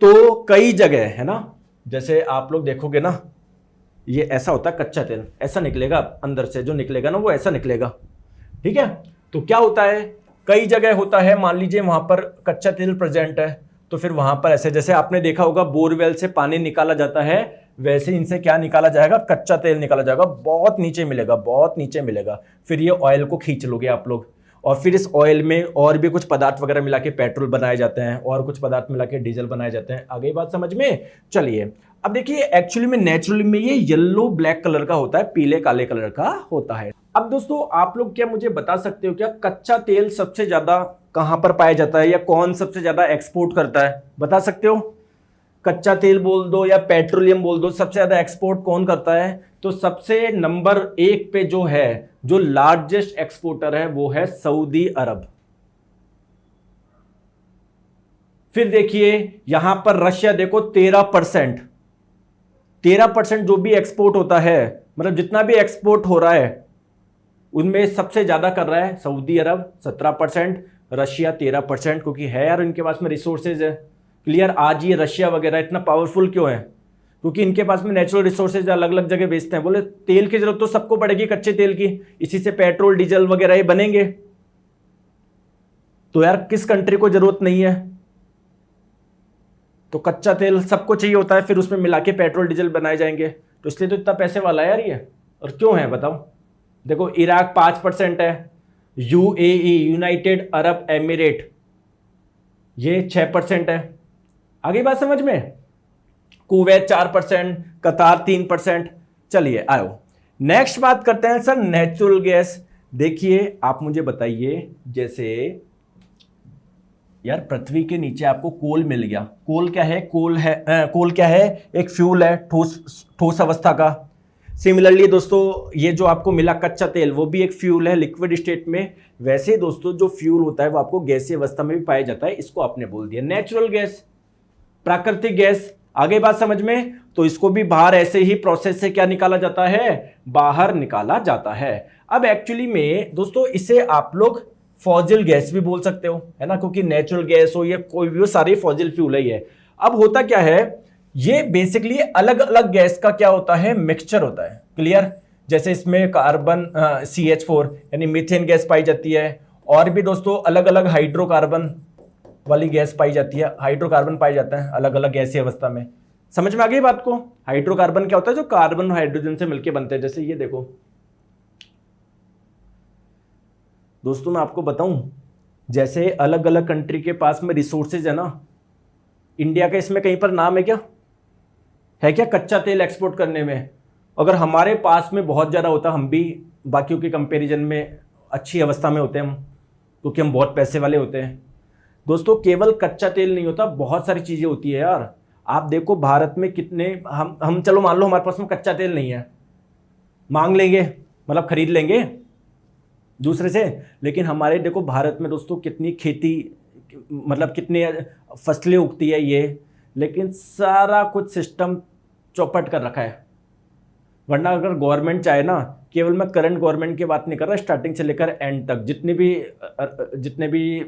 तो कई जगह है ना, जैसे आप लोग देखोगे ना, ये ऐसा होता है कच्चा तेल, ऐसा निकलेगा अंदर से, जो निकलेगा ना वो ऐसा निकलेगा। ठीक है, तो क्या होता है, कई जगह होता है, मान लीजिए वहां पर कच्चा तेल प्रेजेंट है, तो फिर वहां पर ऐसे, जैसे आपने देखा होगा बोरवेल से पानी निकाला जाता है, वैसे इनसे क्या निकाला जाएगा? कच्चा तेल निकाला जाएगा। बहुत नीचे मिलेगा, बहुत नीचे मिलेगा। फिर ये ऑयल को खींच लोगे आप लोग, और फिर इस ऑयल में और भी कुछ पदार्थ वगैरह मिला के पेट्रोल बनाए जाते हैं, और कुछ पदार्थ मिला के डीजल बनाए जाते हैं। आगे बात समझ में? चलिए अब देखिए, एक्चुअली में नेचुरली में ये येलो ब्लैक कलर का होता है, पीले काले कलर का होता है। अब दोस्तों आप लोग क्या मुझे बता सकते हो क्या कच्चा तेल सबसे ज्यादा कहां पर पाया जाता है, या कौन सबसे ज्यादा एक्सपोर्ट करता है? बता सकते हो? कच्चा तेल बोल दो या पेट्रोलियम बोल दो, सबसे ज्यादा एक्सपोर्ट कौन करता है? तो सबसे नंबर 1 पे जो है, जो लार्जेस्ट एक्सपोर्टर है, वो है सऊदी अरब। फिर देखिए यहां पर रशिया, देखो 13%, 13% जो भी एक्सपोर्ट होता है, मतलब जितना भी एक्सपोर्ट हो रहा है उनमें सबसे ज्यादा कर रहा है सऊदी अरब 17%, रशिया 13%, क्योंकि है यार इनके पास में रिसोर्सेज है। क्लियर? आज ये रशिया वगैरह इतना पावरफुल क्यों है? क्योंकि इनके पास में नेचुरल रिसोर्सेज अलग अलग जगह बेचते हैं। बोले तेल की जरूरत तो सबको पड़ेगी, कच्चे तेल की, इसी से पेट्रोल डीजल वगैरह ये बनेंगे। तो यार किस कंट्री को जरूरत नहीं है? तो कच्चा तेल सबको चाहिए होता है, फिर उसमें मिला के पेट्रोल डीजल बनाए जाएंगे, तो इसलिए तो इतना पैसे वाला है यार ये। और क्यों है बताओ? देखो इराक 5% है, यूएई यूनाइटेड अरब एमिरेट ये 6% है। आगे बात समझ में? कुवैत 4%, कतार 3%। चलिए आओ नेक्स्ट बात करते हैं सर, नेचुरल गैस। देखिए आप मुझे बताइए, जैसे यार पृथ्वी के नीचे आपको कोल मिल गया। कोल क्या है? कोल क्या है? एक फ्यूल है, ठोस अवस्था का। सिमिलरली दोस्तों ये जो आपको मिला कच्चा तेल, वो भी एक फ्यूल है लिक्विड स्टेट में। वैसे दोस्तों जो फ्यूल होता है वो आपको गैसीय अवस्था में भी पाया जाता है, इसको आपने बोल दिया नेचुरल गैस, प्राकृतिक गैस। आगे बात समझ में? तो इसको भी बाहर ऐसे ही प्रोसेस से क्या निकाला जाता है? बाहर निकाला जाता है। अब एक्चुअली में दोस्तों इसे आप लोग फॉसिल गैस भी बोल सकते हो, है ना, क्योंकि नेचुरल गैस हो या कोई भी हो, सारे फॉसिल फ्यूल ही है। अब होता क्या है, ये बेसिकली अलग अलग गैस का क्या होता है? मिक्सचर होता है। क्लियर? जैसे इसमें कार्बन CH4 यानी मीथेन गैस पाई जाती है, और भी दोस्तों अलग अलग हाइड्रोकार्बन वाली गैस पाई जाती है, हाइड्रोकार्बन पाए जाते हैं अलग अलग गैसीय अवस्था में। समझ में आ गई बात को? हाइड्रोकार्बन क्या होता है? जो कार्बन और हाइड्रोजन से मिलकर बनते हैं। जैसे ये देखो दोस्तों मैं आपको बताऊं, जैसे अलग अलग कंट्री के पास में रिसोर्सेज है ना, इंडिया का इसमें कहीं पर नाम है क्या? है क्या कच्चा तेल एक्सपोर्ट करने में? अगर हमारे पास में बहुत ज़्यादा होता, हम भी बाकियों के कंपैरिजन में अच्छी अवस्था में होते हैं हम, क्योंकि हम बहुत पैसे वाले होते हैं। दोस्तों केवल कच्चा तेल नहीं होता, बहुत सारी चीज़ें होती है यार। आप देखो भारत में कितने, हम चलो मान लो हमारे पास में कच्चा तेल नहीं है, मांग लेंगे, मतलब खरीद लेंगे दूसरे से, लेकिन हमारे देखो भारत में दोस्तों कितनी खेती, मतलब कितनी फसलें उगती है ये, लेकिन सारा कुछ सिस्टम चौपट कर रखा है। वरना अगर गवर्नमेंट चाहे ना, केवल मैं करंट गवर्नमेंट की बात नहीं कर रहा, स्टार्टिंग से लेकर एंड तक जितने भी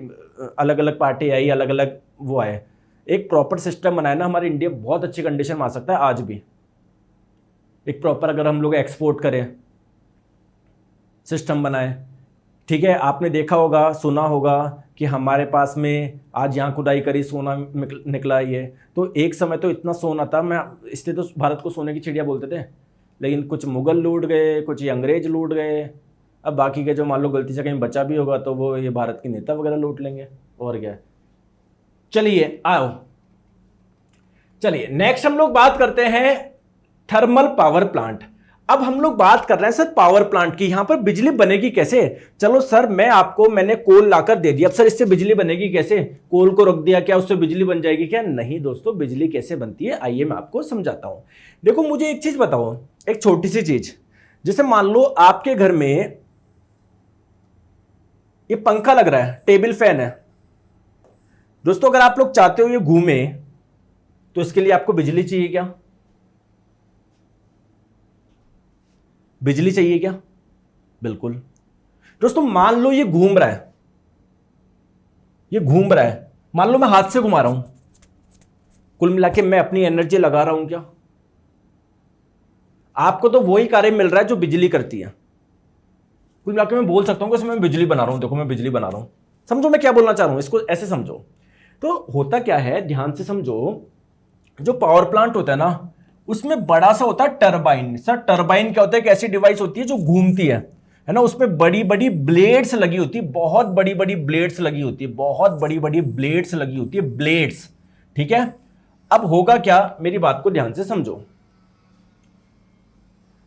अलग अलग पार्टी आई, अलग अलग वो आए, एक प्रॉपर सिस्टम बनाए ना, हमारे इंडिया बहुत अच्छी कंडीशन में आ सकता है आज भी। एक प्रॉपर अगर हम लोग एक्सपोर्ट करें, सिस्टम बनाए, ठीक है। आपने देखा होगा, सुना होगा कि हमारे पास में आज यहाँ खुदाई करी, सोना निकला ये, तो एक समय तो इतना सोना था, मैं इसलिए तो भारत को सोने की चिड़िया बोलते थे, लेकिन कुछ मुगल लूट गए, कुछ ये अंग्रेज लूट गए। अब बाकी के जो मान लो गलती से कहीं बचा भी होगा तो वो ये भारत के नेता वगैरह लूट लेंगे, और क्या। चलिए आओ, चलिए नेक्स्ट हम लोग बात करते हैं थर्मल पावर प्लांट। अब हम लोग बात कर रहे हैं सर पावर प्लांट की, यहां पर बिजली बनेगी कैसे? चलो सर मैंने कोल लाकर दे दिया, अब सर इससे बिजली बनेगी कैसे? कोल को रख दिया, क्या उससे बिजली बन जाएगी क्या? नहीं दोस्तों, बिजली कैसे बनती है आइए मैं आपको समझाता हूं। देखो मुझे एक चीज बताओ, एक छोटी सी चीज, जैसे मान लो आपके घर में ये पंखा लग रहा है, टेबल फैन है। दोस्तों अगर आप लोग चाहते हो ये घूमे, तो इसके लिए आपको बिजली चाहिए क्या? बिजली चाहिए क्या? बिल्कुल। दोस्तों मान लो ये घूम रहा है, ये घूम रहा है, मान लो मैं हाथ से घुमा रहा हूं, कुल मिला के मैं अपनी एनर्जी लगा रहा हूं क्या? आपको तो वही कार्य मिल रहा है जो बिजली करती है। कुल मिला के मैं बोल सकता हूं कि इसमें मैं बिजली बना रहा हूं, देखो मैं बिजली बना रहा हूं। समझो मैं क्या बोलना चाह रहा हूं, इसको ऐसे समझो। तो होता क्या है, ध्यान से समझो, जो पावर प्लांट होता है ना, उसमें बड़ा सा होता है टरबाइन। सर टरबाइन क्या होता है? एक ऐसी डिवाइस होती है जो घूमती है ना, उसमें बड़ी बड़ी ब्लेड्स लगी होती है, बहुत बड़ी बड़ी ब्लेड्स लगी होती है, बहुत बड़ी बड़ी ब्लेड्स लगी होती है, ब्लेड्स, ठीक है। अब होगा क्या, मेरी बात को ध्यान से समझो।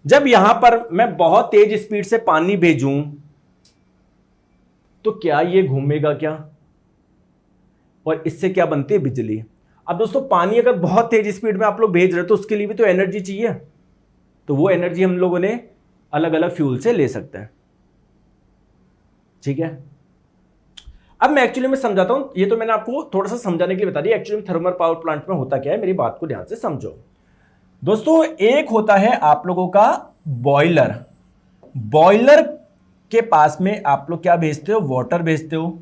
जब यहां पर मैं बहुत तेज स्पीड से पानी भेजूं, तो क्या ये घूमेगा क्या? और इससे क्या बनती है? बिजली। अब दोस्तों पानी अगर बहुत तेज स्पीड में आप लोग भेज रहे हो, तो उसके लिए भी तो एनर्जी चाहिए, तो वो एनर्जी हम लोगों ने अलग अलग फ्यूल से ले सकते हैं, ठीक है। अब मैं एक्चुअली में समझाता हूं, ये तो मैंने आपको थोड़ा सा समझाने के लिए बता दिया, एक्चुअली थर्मल पावर प्लांट में होता क्या है, मेरी बात को ध्यान से समझो। दोस्तों एक होता है आप लोगों का बॉयलर। बॉयलर के पास में आप लोग क्या भेजते हो? वाटर भेजते हो।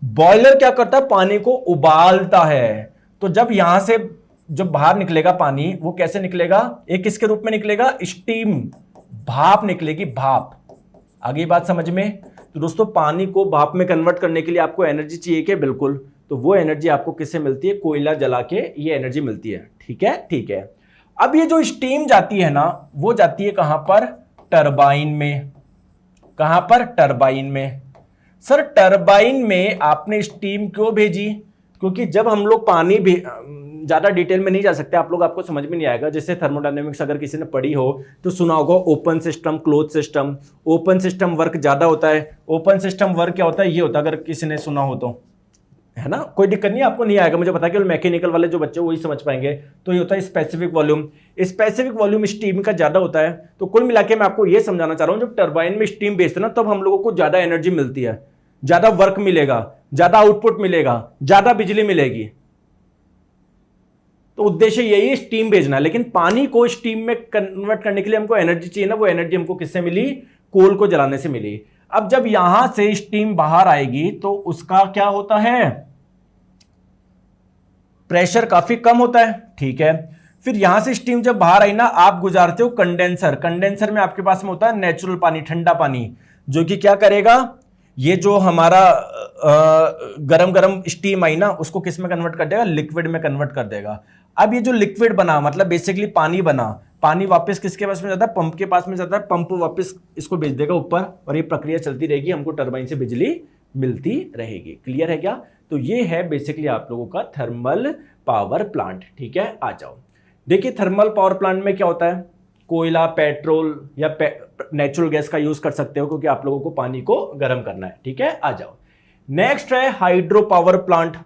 बॉयलर क्या करता है? पानी को उबालता है। तो जब यहां से जब बाहर निकलेगा पानी, वो कैसे निकलेगा? एक किसके रूप में निकलेगा? स्टीम, भाप निकलेगी, भाप। आगे बात समझ में? तो दोस्तों पानी को भाप में कन्वर्ट करने के लिए आपको एनर्जी चाहिए क्या? बिल्कुल। तो वो एनर्जी आपको किससे मिलती है? कोयला जला के ये एनर्जी मिलती है, ठीक है, ठीक है। अब ये जो स्टीम जाती है ना, वो जाती है कहां पर? टरबाइन में। कहां पर? टरबाइन में। सर टरबाइन में आपने स्टीम क्यों भेजी? क्योंकि जब हम लोग पानी भी, ज्यादा डिटेल में नहीं जा सकते आप लोग, आपको समझ में नहीं आएगा। जैसे थर्मोडायनेमिक्स अगर किसी ने पढ़ी हो तो सुना होगा open system, close system. Open system work ज्यादा होता है। ओपन सिस्टम वर्क क्या होता है? ये होता है, अगर किसी ने सुना हो तो, है ना, कोई दिक्कत नहीं, आपको नहीं आएगा, मुझे पता है, केवल मैकेनिकल वाले जो बच्चे वही समझ पाएंगे। तो ये होता है specific volume. Specific volume steam का ज्यादा होता है। तो कुल मिला के मैं आपको ये समझाना चाह रहा हूं, जब टरबाइन में स्टीम भेजते हैं ना, तब हम लोगों को ज्यादा एनर्जी मिलती है, ज्यादा वर्क मिलेगा, ज्यादा आउटपुट मिलेगा, ज्यादा बिजली मिलेगी। तो उद्देश्य यही है, स्टीम भेजना। लेकिन पानी को स्टीम में कन्वर्ट करने के लिए हमको एनर्जी चाहिए ना, वो एनर्जी हमको किससे मिली? कोल को जलाने से मिली। अब जब यहां से स्टीम बाहर आएगी तो उसका क्या होता है? प्रेशर काफी कम होता है, ठीक है। फिर यहां से स्टीम जब बाहर आई ना, आप गुजारते हो कंडेंसर। कंडेंसर में आपके पास में होता है नेचुरल पानी, ठंडा पानी, जो कि क्या करेगा? ये जो हमारा गरम गरम स्टीम आई ना, उसको किस में कन्वर्ट कर देगा? लिक्विड में कन्वर्ट कर देगा। अब ये जो लिक्विड बना, मतलब बेसिकली पानी बना, पानी वापस किसके पास में जाता है, पंप के पास में जाता है, पंप वापस इसको भेज देगा ऊपर और ये प्रक्रिया चलती रहेगी, हमको टरबाइन से बिजली मिलती रहेगी। क्लियर है क्या? तो ये है बेसिकली आप लोगों का थर्मल पावर प्लांट। ठीक है, आ जाओ। देखिए थर्मल पावर प्लांट में क्या होता है, कोयला, पेट्रोल या नेचुरल गैस का यूज कर सकते हो क्योंकि आप लोगों को पानी को गर्म करना है। ठीक है, आ जाओ। नेक्स्ट है hydro power plant.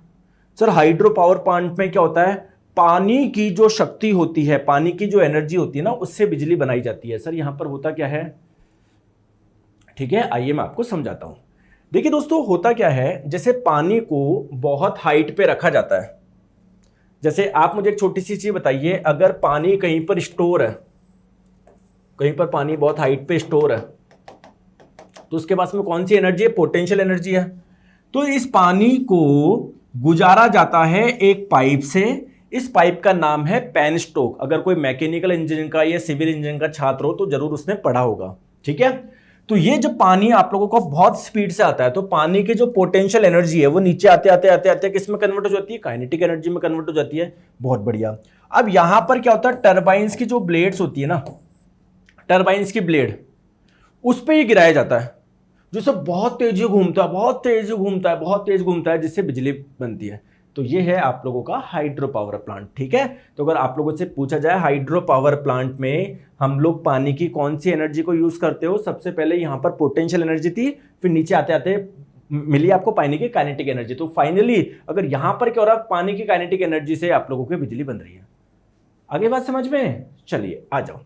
Sir hydro power plant में क्या होता है, पानी की जो शक्ति होती है, पानी की जो एनर्जी होती है ना, उससे बिजली बनाई जाती है। सर यहां पर होता क्या है, ठीक है, आइए मैं आपको समझाता हूं। देखिए दोस्तों होता क्या है, जैसे पानी को बहुत हाइट पे रखा जाता है। जैसे आप मुझे एक छोटी सी चीज बताइए, अगर पानी कहीं पर स्टोर है, कहीं पर पानी बहुत हाइट पे स्टोर है, तो उसके पास में कौन सी एनर्जी है, पोटेंशियल एनर्जी है। तो इस पानी को गुजारा जाता है एक पाइप से, इस पाइप का नाम है पेनस्टोक। अगर कोई मैकेनिकल इंजीनियरिंग का या सिविल इंजीनियरिंग का छात्र हो तो जरूर उसने पढ़ा होगा। ठीक है, तो ये जब पानी आप लोगों को बहुत स्पीड से आता है तो पानी की जो पोटेंशियल एनर्जी है वो नीचे आते आते आते आते किस में कन्वर्ट हो जाती है, काइनेटिक एनर्जी में कन्वर्ट हो जाती है। बहुत बढ़िया। अब यहां पर क्या होता है, टरबाइंस की जो ब्लेड्स होती है ना, टरबाइंस की ब्लेड, उस पर ही गिराया जाता है, जो सब बहुत तेजी घूमता है, बहुत तेजी घूमता है, बहुत तेज घूमता है, जिससे बिजली बनती है। तो ये है आप लोगों का हाइड्रो पावर प्लांट। ठीक है, तो अगर आप लोगों से पूछा जाए हाइड्रो पावर प्लांट में हम लोग पानी की कौन सी एनर्जी को यूज करते हो, सबसे पहले यहां पर पोटेंशियल एनर्जी थी, फिर नीचे आते आते मिली आपको पानी की काइनेटिक एनर्जी। तो फाइनली अगर यहां पर क्या हो रहा है, पानी की काइनेटिक एनर्जी से आप लोगों की बिजली बन रही है। आगे बात समझ में? चलिए आ जाओ।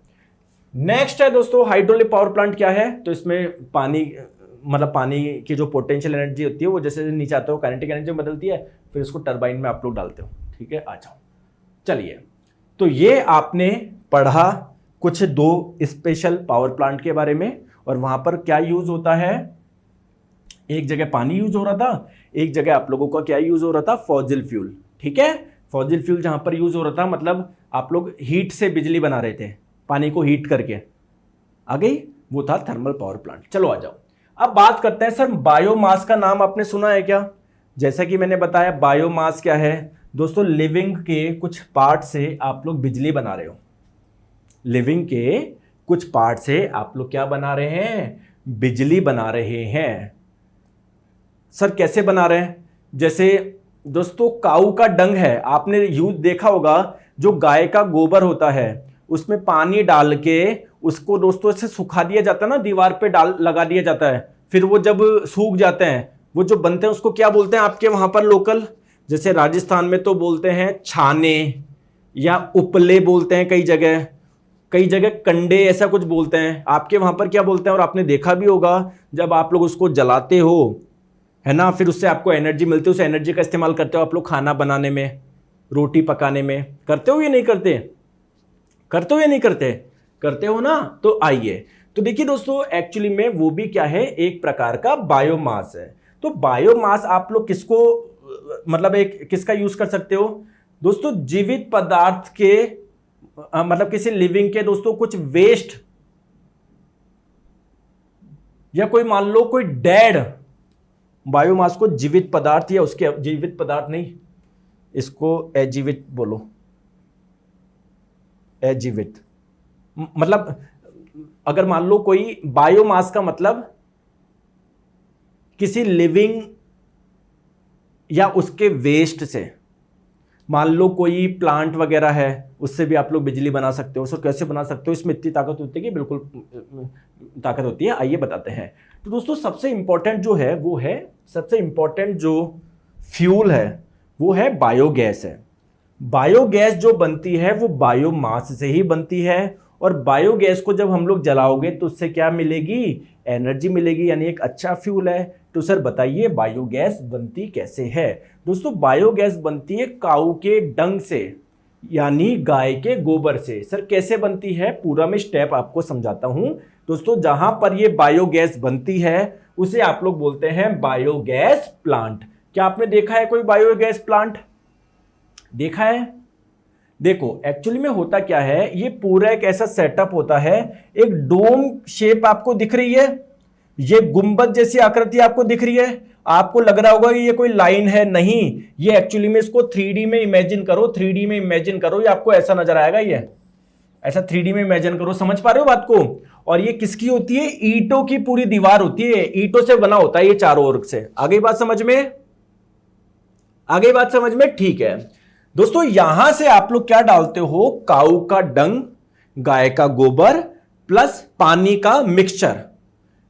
नेक्स्ट है दोस्तों हाइड्रोलिक पावर प्लांट। क्या है, तो इसमें पानी मतलब पानी की जो पोटेंशियल एनर्जी होती है वो जैसे नीचे आता है काइनेटिक एनर्जी में बदलती है, फिर उसको टरबाइन में आप लोग डालते हो। ठीक है, आ जाओ। चलिए, तो ये आपने पढ़ा कुछ दो स्पेशल पावर प्लांट के बारे में, और वहां पर क्या यूज होता है, एक जगह पानी यूज हो रहा था, एक जगह आप लोगों का क्या यूज हो रहा था, फॉसिल फ्यूल। ठीक है, फॉसिल फ्यूल जहां पर यूज हो रहा था मतलब आप लोग हीट से बिजली बना रहे थे, पानी को हीट करके। आ गई, वो था थर्मल पावर प्लांट। चलो आ जाओ, अब बात करते हैं। सर बायोमास का नाम आपने सुना है क्या? जैसा कि मैंने बताया बायोमास क्या है दोस्तों, लिविंग के कुछ पार्ट से आप लोग बिजली बना रहे हो। लिविंग के कुछ पार्ट से आप लोग क्या बना रहे हैं, बिजली बना रहे हैं। सर कैसे बना रहे हैं? जैसे दोस्तों काऊ का डंग है, आपने यूज देखा होगा, जो गाय का गोबर होता है उसमें पानी डाल के उसको दोस्तों ऐसे सुखा दिया जाता है ना, दीवार पे डाल लगा दिया जाता है, फिर वो जब सूख जाते हैं वो जो बनते हैं उसको क्या बोलते हैं आपके वहां पर लोकल? जैसे राजस्थान में तो बोलते हैं छाने या उपले बोलते हैं, कई जगह कंडे ऐसा कुछ बोलते हैं। आपके वहां पर क्या बोलते हैं? और आपने देखा भी होगा जब आप लोग उसको जलाते हो, है ना, फिर उससे आपको एनर्जी मिलती है, उस एनर्जी का इस्तेमाल करते हो आप लोग खाना बनाने में, रोटी पकाने में। करते हो या नहीं करते? करते हो या नहीं करते? करते हो ना। तो आइए, तो देखिए दोस्तों एक्चुअली में वो भी क्या है, एक प्रकार का बायोमास है। तो बायोमास आप लोग किसको मतलब एक किसका यूज कर सकते हो दोस्तों, जीवित पदार्थ के मतलब किसी लिविंग के दोस्तों कुछ वेस्ट, या कोई मान लो कोई डेड बायोमास को जीवित पदार्थ, या उसके जीवित पदार्थ नहीं, इसको अजीवित बोलो, अजीवित मतलब अगर मान लो कोई बायोमास का मतलब किसी लिविंग या उसके वेस्ट से, मान लो कोई प्लांट वगैरह है उससे भी आप लोग बिजली बना सकते हो। सो कैसे बना सकते हो? इसमें इतनी ताकत होती है कि बिल्कुल ताकत होती है। आइए बताते हैं। तो दोस्तों सबसे इंपॉर्टेंट जो है वो है, सबसे इंपॉर्टेंट जो फ्यूल है वो है बायोगैस है। बायोगैस जो बनती है वो बायोमास से ही बनती है, और बायोगैस को जब हम लोग जलाओगे तो उससे क्या मिलेगी, एनर्जी मिलेगी, यानी एक अच्छा फ्यूल है। तो सर बताइए बायोगैस बनती कैसे है? दोस्तों बायोगैस बनती है काऊ के डंग से, यानी गाय के गोबर से। सर कैसे बनती है, पूरा मैं स्टेप आपको समझाता हूं। दोस्तों जहां पर ये बायोगैस बनती है उसे आप लोग बोलते हैं बायोगैस प्लांट। क्या आपने देखा है कोई बायोगैस प्लांट? देखा है? देखो एक्चुअली में होता क्या है, ये पूरा एक ऐसा सेटअप होता है, एक डोम शेप आपको दिख रही है, ये गुंबद जैसी आकृति आपको दिख रही है। आपको लग रहा होगा कि ये कोई लाइन है, नहीं, ये एक्चुअली में इसको 3D में इमेजिन करो, 3D में इमेजिन करो, ये आपको ऐसा नजर आएगा, ये ऐसा 3D में इमेजिन करो, समझ पा रहे हो बात को। और ये किसकी होती है? ईंटों की पूरी दीवार होती है, ईंटों से बना होता है ये चारों ओर से। आगे बात समझ में? आगे बात समझ में? ठीक है दोस्तों, यहां से आप लोग क्या डालते हो? काऊ का डंग, गाय का गोबर प्लस पानी का मिक्सचर।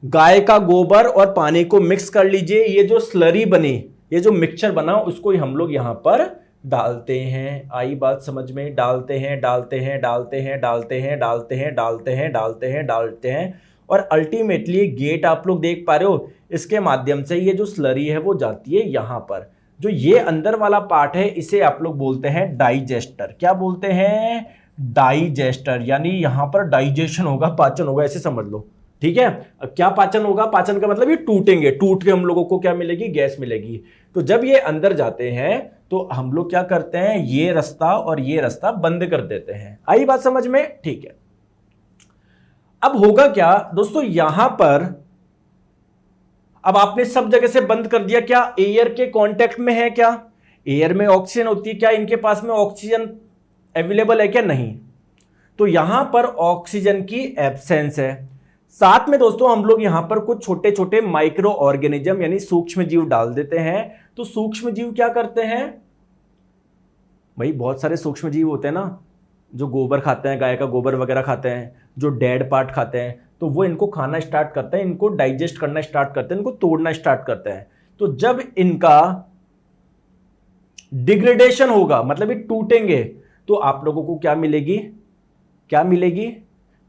गाय का गोबर और पानी को मिक्स कर लीजिए, ये जो स्लरी बनी, ये जो मिक्सचर बना, उसको ही हम लोग यहां पर डालते हैं। आई बात समझ में? डालते हैं डालते हैं डालते हैं डालते हैं डालते हैं डालते हैं डालते हैं डालते हैं, और अल्टीमेटली गेट आप लोग देख पा रहे हो, इसके माध्यम से ये जो स्लरी है वो जाती है यहां पर। जो ये अंदर वाला पार्ट है इसे आप लोग बोलते हैं डाइजेस्टर। क्या बोलते हैं? डाइजेस्टर। यानी यहां पर डाइजेशन होगा, पाचन होगा, ऐसे समझ लो। ठीक है, क्या पाचन होगा? पाचन का मतलब ये टूटेंगे, टूट के हम लोगों को क्या मिलेगी? गैस मिलेगी। तो जब ये अंदर जाते हैं तो हम लोग क्या करते हैं? ये रास्ता और ये रास्ता बंद कर देते हैं। आई बात समझ में? ठीक है, अब होगा क्या दोस्तों, यहां पर अब आपने सब जगह से बंद कर दिया, क्या एयर के कांटेक्ट में है? क्या एयर में ऑक्सीजन होती है? क्या इनके पास में ऑक्सीजन अवेलेबल है? क्या नहीं। तो यहां पर ऑक्सीजन की एब्सेंस है। साथ में दोस्तों हम लोग यहां पर कुछ छोटे छोटे माइक्रो ऑर्गेनिज्म यानी सूक्ष्म जीव डाल देते हैं। तो सूक्ष्म जीव क्या करते हैं भाई? बहुत सारे सूक्ष्म जीव होते हैं ना, जो गोबर खाते हैं, गाय का गोबर वगैरह खाते हैं, जो डेड पार्ट खाते हैं, तो वो इनको खाना स्टार्ट करते हैं, इनको डाइजेस्ट करना स्टार्ट करते हैं, इनको तोड़ना स्टार्ट करते हैं। तो जब इनका डिग्रेडेशन होगा, मतलब ये टूटेंगे, तो आप लोगों को क्या मिलेगी? क्या मिलेगी?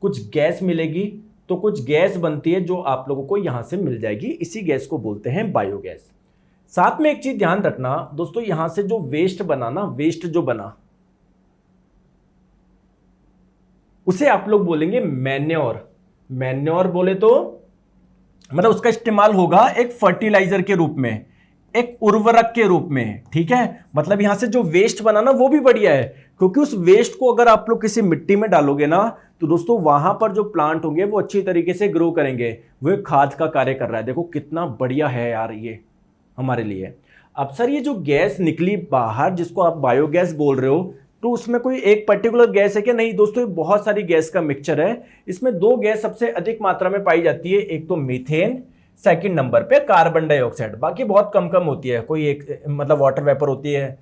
कुछ गैस मिलेगी। तो कुछ गैस बनती है जो आप लोगों को यहां से मिल जाएगी, इसी गैस को बोलते हैं बायोगैस। साथ में एक चीज ध्यान रखना दोस्तों, यहां से जो वेस्ट बना ना, वेस्ट जो बना, उसे आप लोग बोलेंगे मैन्योर। मैन्योर बोले तो मतलब उसका इस्तेमाल होगा एक फर्टिलाइजर के रूप में, एक उर्वरक के रूप में। ठीक है, मतलब यहां से जो वेस्ट बना ना वो भी बढ़िया है, क्योंकि उस वेस्ट को अगर आप लोग किसी मिट्टी में डालोगे ना, तो दोस्तों वहां पर जो प्लांट होंगे वो अच्छी तरीके से ग्रो करेंगे। वो खाद का कार्य कर रहा है। देखो कितना बढ़िया है यार ये हमारे लिए। अब सर ये जो गैस निकली बाहर, जिसको आप बायोगैस बोल रहे हो, तो उसमें कोई एक पर्टिकुलर गैस है क्या? नहीं दोस्तों, ये बहुत सारी गैस का मिक्सचर है। इसमें दो गैस सबसे अधिक मात्रा में पाई जाती है, एक तो मीथेन, सेकंड नंबर पे कार्बन डाइऑक्साइड। बाकी बहुत कम कम होती है, कोई एक मतलब वाटर वेपर होती है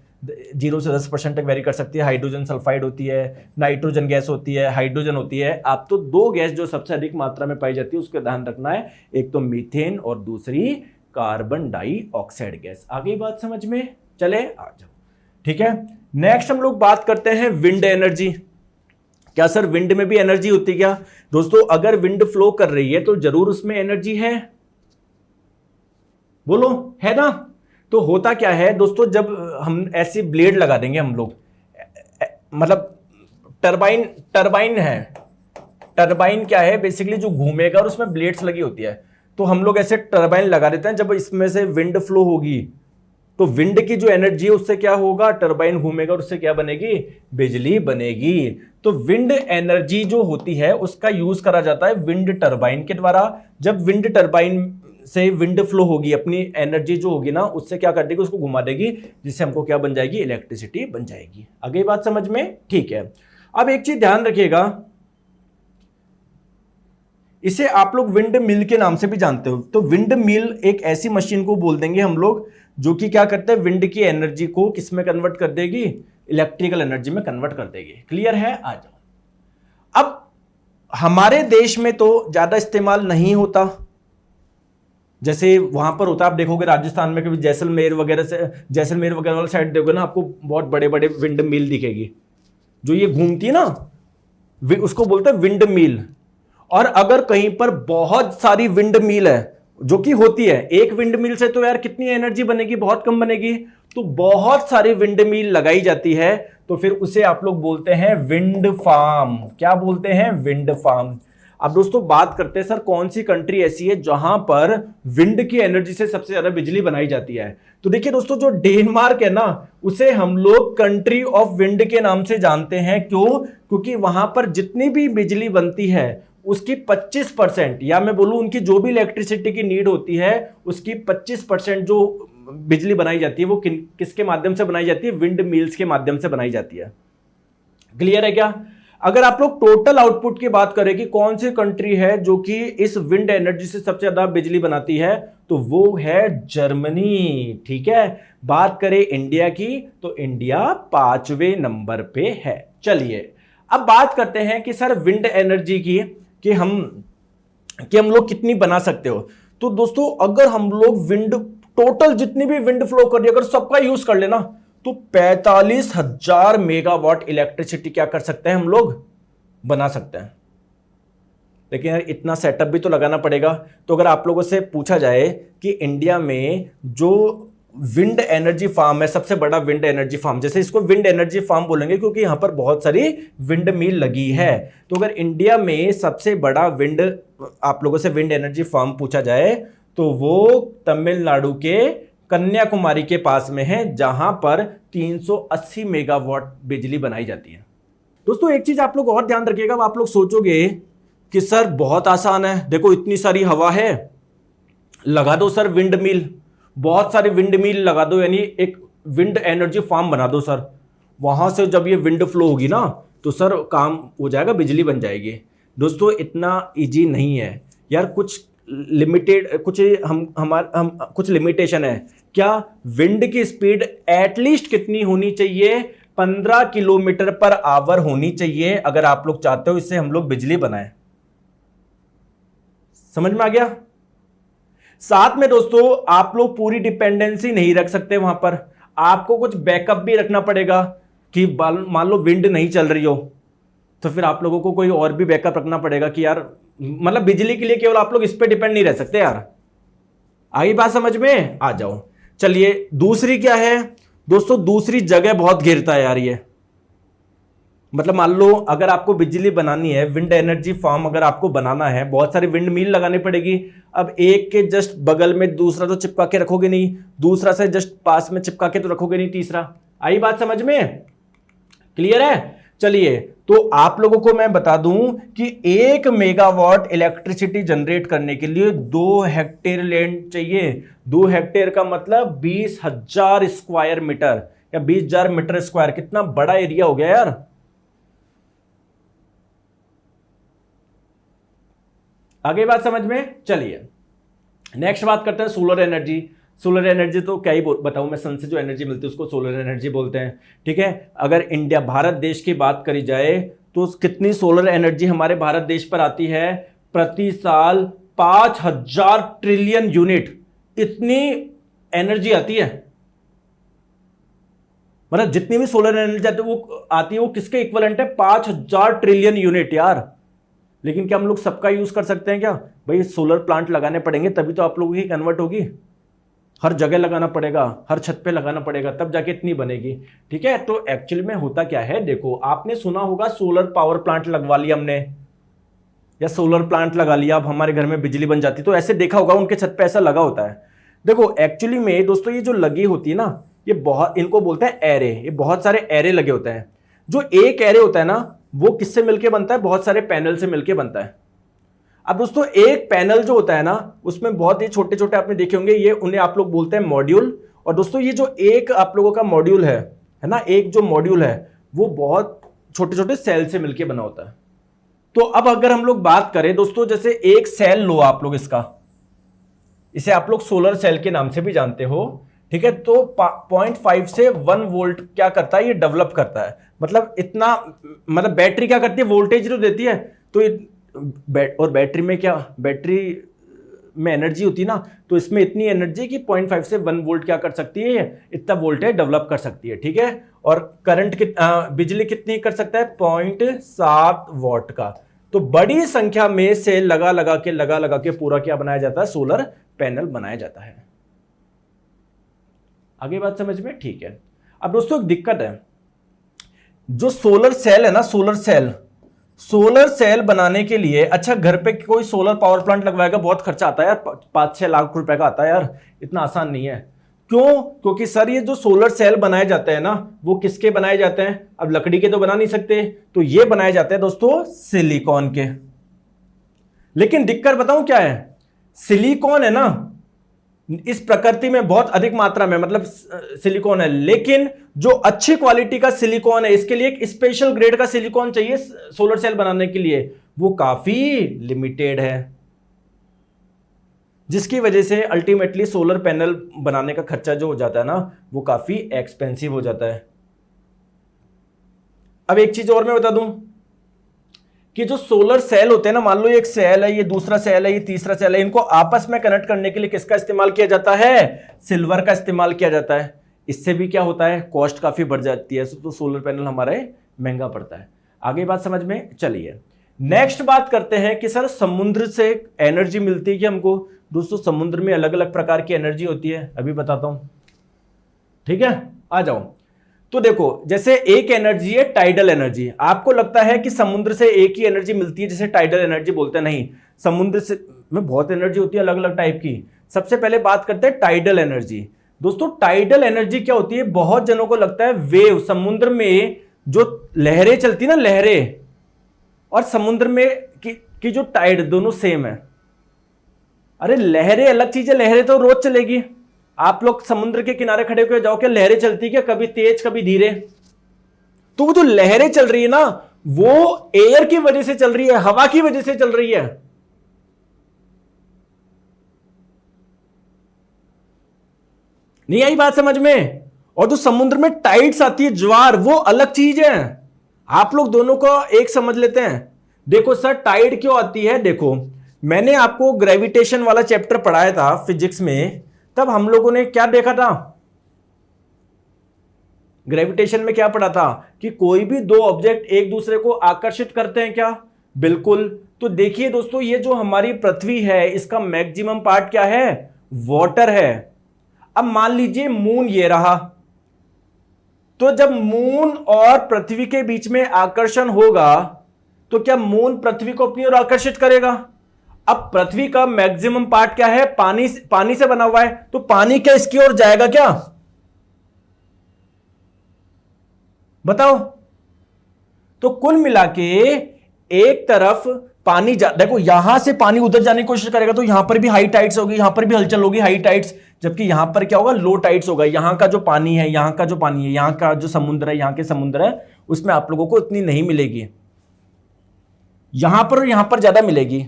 0 से 10% तक वेरी कर सकती है, हाइड्रोजन सल्फाइड होती है, नाइट्रोजन गैस होती है, हाइड्रोजन होती है। आप तो दो गैस जो सबसे अधिक मात्रा में पाई जाती है उसका ध्यान रखना है, एक तो मीथेन और दूसरी कार्बन डाइऑक्साइड गैस। आगे बात समझ में? चले आ जाओ। ठीक है, नेक्स्ट हम लोग बात करते हैं विंड एनर्जी। क्या सर विंड में भी एनर्जी होती है क्या? दोस्तों अगर विंड फ्लो कर रही है तो जरूर उसमें एनर्जी है, बोलो है ना। तो होता क्या है दोस्तों, जब हम ऐसी ब्लेड लगा देंगे हम लोग, मतलब टरबाइन है। टरबाइन क्या है? बेसिकली जो घूमेगा और उसमें ब्लेड्स लगी होती है। तो हम लोग ऐसे टरबाइन लगा देते हैं, जब इसमें से विंड फ्लो होगी तो विंड की जो एनर्जी है उससे क्या होगा? टरबाइन घूमेगा और उससे क्या बनेगी? बिजली बनेगी। तो विंड एनर्जी जो होती है उसका यूज करा जाता है विंड टरबाइन के द्वारा। जब विंड टरबाइन से विंड फ्लो होगी, अपनी एनर्जी जो होगी ना उससे क्या कर देगी? उसको घुमा देगी, जिससे हमको क्या बन जाएगी? इलेक्ट्रिसिटी बन जाएगी। आगे बात समझ में? ठीक है, अब एक चीज ध्यान रखिएगा, इसे आप लोग विंड मिल के नाम से भी जानते हो। तो विंड मिल एक ऐसी मशीन को बोल देंगे हम लोग जो कि क्या करते हैं? विंड की एनर्जी को किस में कन्वर्ट कर देगी? इलेक्ट्रिकल एनर्जी में कन्वर्ट कर देगी। क्लियर है? आ जाओ। अब हमारे देश में तो ज्यादा इस्तेमाल नहीं होता, जैसे वहां पर होता, आप देखोगे राजस्थान में कभी जैसलमेर वगैरह वाला साइड देखोगे ना, आपको बहुत बड़े बड़े विंड मिल दिखेगी। जो ये घूमती है ना, उसको बोलते हैं विंड मिल। और अगर कहीं पर बहुत सारी विंड मिल है, जो कि होती है, एक विंड मिल से तो यार कितनी एनर्जी बनेगी? बहुत कम बनेगी। तो बहुत सारी विंड मिल लगाई जाती है, तो फिर उसे आप लोग बोलते हैं विंड फार्म। क्या बोलते हैं? Wind farm. अब दोस्तों बात करते हैं सर कौन सी कंट्री ऐसी है जहां पर विंड की एनर्जी से सबसे ज्यादा बिजली बनाई जाती है। तो देखिए दोस्तों, जो डेनमार्क है ना, उसे हम लोग कंट्री ऑफ विंड के नाम से जानते हैं। क्यों? क्योंकि वहां पर जितनी भी बिजली बनती है उसकी 25%, या मैं बोलूं उनकी जो भी इलेक्ट्रिसिटी की नीड होती है उसकी 25% जो बिजली बनाई जाती है वो किसके माध्यम से बनाई जाती है? विंड मिल्स के माध्यम से बनाई जाती है। क्लियर है क्या? अगर आप लोग टोटल आउटपुट की बात करें कि कौन सी कंट्री है जो कि इस विंड एनर्जी से सबसे ज्यादा बिजली बनाती है, तो वो है जर्मनी। ठीक है, बात करें इंडिया की तो इंडिया 5वें नंबर पे है। चलिए अब बात करते हैं कि सर विंड एनर्जी की कि हम लोग कितनी बना सकते हो। तो दोस्तों अगर हम लोग विंड टोटल जितनी भी विंड फ्लो कर रही है अगर सबका यूज कर लेना तो 45,000 मेगावाट इलेक्ट्रिसिटी क्या कर सकते हैं, हम लोग बना सकते हैं। लेकिन यार इतना सेटअप भी तो लगाना पड़ेगा। तो अगर आप लोगों से पूछा जाए कि इंडिया में जो विंड एनर्जी फार्म है, सबसे बड़ा विंड एनर्जी फार्म, जैसे इसको विंड एनर्जी फार्म बोलेंगे क्योंकि यहां पर बहुत सारी विंड मिल लगी है। तो अगर इंडिया में सबसे बड़ा विंड, आप लोगों से विंड एनर्जी फार्म पूछा जाए तो वो तमिलनाडु के कन्याकुमारी के पास में है, जहां पर 380 मेगावाट बिजली बनाई जाती है। दोस्तों एक चीज आप लोग और ध्यान रखिएगा, आप लोग सोचोगे कि सर बहुत आसान है, देखो इतनी सारी हवा है, लगा दो सर विंड मिल, बहुत सारे विंड मिल लगा दो, यानी एक विंड एनर्जी फार्म बना दो सर, वहां से जब ये विंड फ्लो होगी ना तो सर काम हो जाएगा, बिजली बन जाएगी। दोस्तों इतना इजी नहीं है यार, कुछ लिमिटेड, कुछ लिमिटेशन है। क्या विंड की स्पीड एटलीस्ट कितनी होनी चाहिए, 15 किलोमीटर पर आवर होनी चाहिए अगर आप लोग चाहते हो इससे हम लोग बिजली बनाएं। समझ में आ गया। साथ में दोस्तों आप लोग पूरी डिपेंडेंसी नहीं रख सकते, वहां पर आपको कुछ बैकअप भी रखना पड़ेगा कि मान लो विंड नहीं चल रही हो तो फिर आप लोगों को कोई और भी बैकअप रखना पड़ेगा कि यार मतलब बिजली के लिए केवल आप लोग इस पे डिपेंड नहीं रह सकते यार। आई बात समझ में, आ जाओ। चलिए दूसरी क्या है दोस्तों, दूसरी जगह बहुत घेरता है यार ये। मतलब मान लो अगर आपको बिजली बनानी है, विंड एनर्जी फार्म अगर आपको बनाना है, बहुत सारी विंड मिल लगानी पड़ेगी। अब एक के जस्ट बगल में दूसरा तो चिपका के रखोगे नहीं, दूसरा से जस्ट पास में चिपका के तो रखोगे नहीं तीसरा। आई बात समझ में, क्लियर है। चलिए तो आप लोगों को मैं बता दूं कि 1 मेगावाट इलेक्ट्रिसिटी जनरेट करने के लिए 2 हेक्टेयर लैंड चाहिए। 2 हेक्टेयर का मतलब 20,000 स्क्वायर मीटर या 20,000 मीटर स्क्वायर, कितना बड़ा एरिया हो गया यार। आगे बात समझ में। चलिए नेक्स्ट बात करते हैं सोलर एनर्जी। सोलर एनर्जी तो क्या ही बताऊं मैं, सन से जो एनर्जी मिलती है उसको सोलर एनर्जी बोलते हैं। ठीक है, अगर इंडिया भारत देश की बात करी जाए तो कितनी सोलर एनर्जी हमारे भारत देश पर आती है, प्रति साल 5,000 ट्रिलियन यूनिट इतनी एनर्जी आती है। मतलब जितनी भी सोलर एनर्जी आती है वो किसके इक्विवेलेंट है, 5,000 ट्रिलियन यूनिट यार। लेकिन क्या हम लोग सबका यूज कर सकते हैं क्या, भाई सोलर प्लांट लगाने पड़ेंगे तभी तो आप लोगों की कन्वर्ट होगी, हर जगह लगाना पड़ेगा, हर छत पे लगाना पड़ेगा तब जाके इतनी बनेगी। ठीक है, तो एक्चुअली में होता क्या है, देखो आपने सुना होगा सोलर पावर प्लांट लगवा लिया हमने, या सोलर प्लांट लगा लिया अब हमारे घर में बिजली बन जाती, तो ऐसे देखा होगा उनके छत पे ऐसा लगा होता है। देखो एक्चुअली में दोस्तों ये जो लगी होती है ना, ये बहुत, इनको बोलते हैं एरे, ये बहुत सारे एरे लगे होते हैं। जो एक एरे होता है ना वो किससे मिलके बनता है, बहुत सारे पैनल से मिलके बनता है। अब दोस्तों एक पैनल जो होता है ना उसमें बहुत ही छोटे छोटे आपने देखे होंगे, ये उन्हें आप लोग बोलते हैं मॉड्यूल। और दोस्तों ये जो एक आप लोगों का मॉड्यूल है ना, एक जो मॉड्यूल है वो बहुत छोटे छोटे सेल से मिलके बना होता है। तो अब अगर हम लोग बात करें दोस्तों, जैसे एक सेल लो आप लोग, इसका, इसे आप लोग सोलर सेल के नाम से भी जानते हो। ठीक है, तो 0.5 से 1 वोल्ट क्या करता है, ये डेवलप करता है। मतलब इतना, मतलब बैटरी क्या करती है, वोल्टेज तो देती है, तो और बैटरी में क्या, बैटरी में एनर्जी होती है ना, तो इसमें इतनी एनर्जी कि 0.5 से 1 वोल्ट क्या कर सकती है, इतना वोल्टेज डेवलप कर सकती है। ठीक है, और करंट बिजली कितनी कर सकता है, 0.7 वॉट का। तो बड़ी संख्या में से लगा लगा के पूरा क्या बनाया जाता है, सोलर पैनल बनाया जाता है। आगे बात समझ में, ठीक है। अब दोस्तों एक दिक्कत है, जो सोलर सेल है ना, सोलर सेल बनाने के लिए, अच्छा घर पे कोई सोलर पावर प्लांट लगवाएगा, बहुत खर्चा आता है यार, 5-6 लाख रुपए का आता है यार, इतना आसान नहीं है। क्यों, क्योंकि सर ये जो सोलर सेल बनाए जाते हैं ना वो किसके बनाए जाते हैं, अब लकड़ी के तो बना नहीं सकते, तो ये बनाए जाते हैं दोस्तों सिलिकॉन के। लेकिन दिक्कत बताऊं क्या है, सिलिकॉन है ना इस प्रकृति में बहुत अधिक मात्रा में मतलब सिलिकॉन है, लेकिन जो अच्छी क्वालिटी का सिलिकॉन है, इसके लिए एक स्पेशल ग्रेड का सिलिकॉन चाहिए सोलर सेल बनाने के लिए, वो काफी लिमिटेड है, जिसकी वजह से अल्टीमेटली सोलर पैनल बनाने का खर्चा जो हो जाता है ना, वो काफी एक्सपेंसिव हो जाता है। अब एक चीज और मैं बता दूं कि जो सोलर सेल होते हैं ना, मान लो एक सेल है, ये दूसरा सेल है, ये तीसरा सेल है, इनको आपस में कनेक्ट करने के लिए किसका इस्तेमाल किया जाता है? सिल्वर का इस्तेमाल किया जाता है। इससे भी क्या होता है, कॉस्ट काफी बढ़ जाती है, तो सोलर पैनल हमारे महंगा पड़ता है। आगे बात समझ में चलिए। नेक्स्ट बात करते हैं कि सर समुद्र से एनर्जी मिलती है कि हमको? दोस्तों समुद्र में अलग अलग प्रकार की एनर्जी होती है, अभी बताता हूं, ठीक है, आ जाओ। तो देखो, जैसे एक एनर्जी है टाइडल एनर्जी। आपको लगता है कि समुद्र से एक ही एनर्जी मिलती है जैसे टाइडल एनर्जी बोलते हैं? नहीं, समुद्र से में बहुत एनर्जी होती है अलग अलग टाइप की। सबसे पहले बात करते हैं टाइडल एनर्जी। दोस्तों टाइडल एनर्जी क्या होती है? बहुत जनों को लगता है वेव, समुद्र में जो लहरें चलती ना, लहरें और समुद्र में की जो टाइड, दोनों सेम है। अरे लहरें अलग चीज है, लहरें तो रोज चलेगी। आप लोग समुद्र के किनारे खड़े होकर जाओ, क्या लहरें चलती क्या? कभी तेज कभी धीरे। तो वो जो लहरें चल रही है ना, वो एयर की वजह से चल रही है, हवा की वजह से चल रही है। नहीं आई बात समझ में? और जो समुद्र में टाइड्स आती है, ज्वार, वो अलग चीज है। आप लोग दोनों को एक समझ लेते हैं। देखो सर टाइड क्यों आती है, देखो मैंने आपको ग्रेविटेशन वाला चैप्टर पढ़ाया था फिजिक्स में, तब हम लोगों ने क्या देखा था? ग्रेविटेशन में क्या पढ़ा था कि कोई भी दो ऑब्जेक्ट एक दूसरे को आकर्षित करते हैं क्या? बिल्कुल। तो देखिए दोस्तों, ये जो हमारी पृथ्वी है, इसका मैक्सिमम पार्ट क्या है? वाटर है। अब मान लीजिए मून ये रहा, तो जब मून और पृथ्वी के बीच में आकर्षण होगा, तो क्या मून पृथ्वी को अपनी ओर आकर्षित करेगा? अब पृथ्वी का मैक्सिमम पार्ट क्या है? पानी से बना हुआ है, तो पानी क्या इसकी ओर जाएगा क्या? बताओ। तो कुल मिला के एक तरफ पानी देखो यहां से पानी उधर जाने की कोशिश करेगा, तो यहां पर भी हाई टाइड्स होगी, यहां पर भी हलचल होगी, हाई टाइड्स, जबकि यहां पर क्या होगा? लो टाइड्स होगा। यहां का जो पानी है, यहां का जो पानी है, यहां का जो समुद्र है, यहां के समुद्र है, उसमें आप लोगों को इतनी नहीं मिलेगी। यहां पर ज्यादा मिलेगी,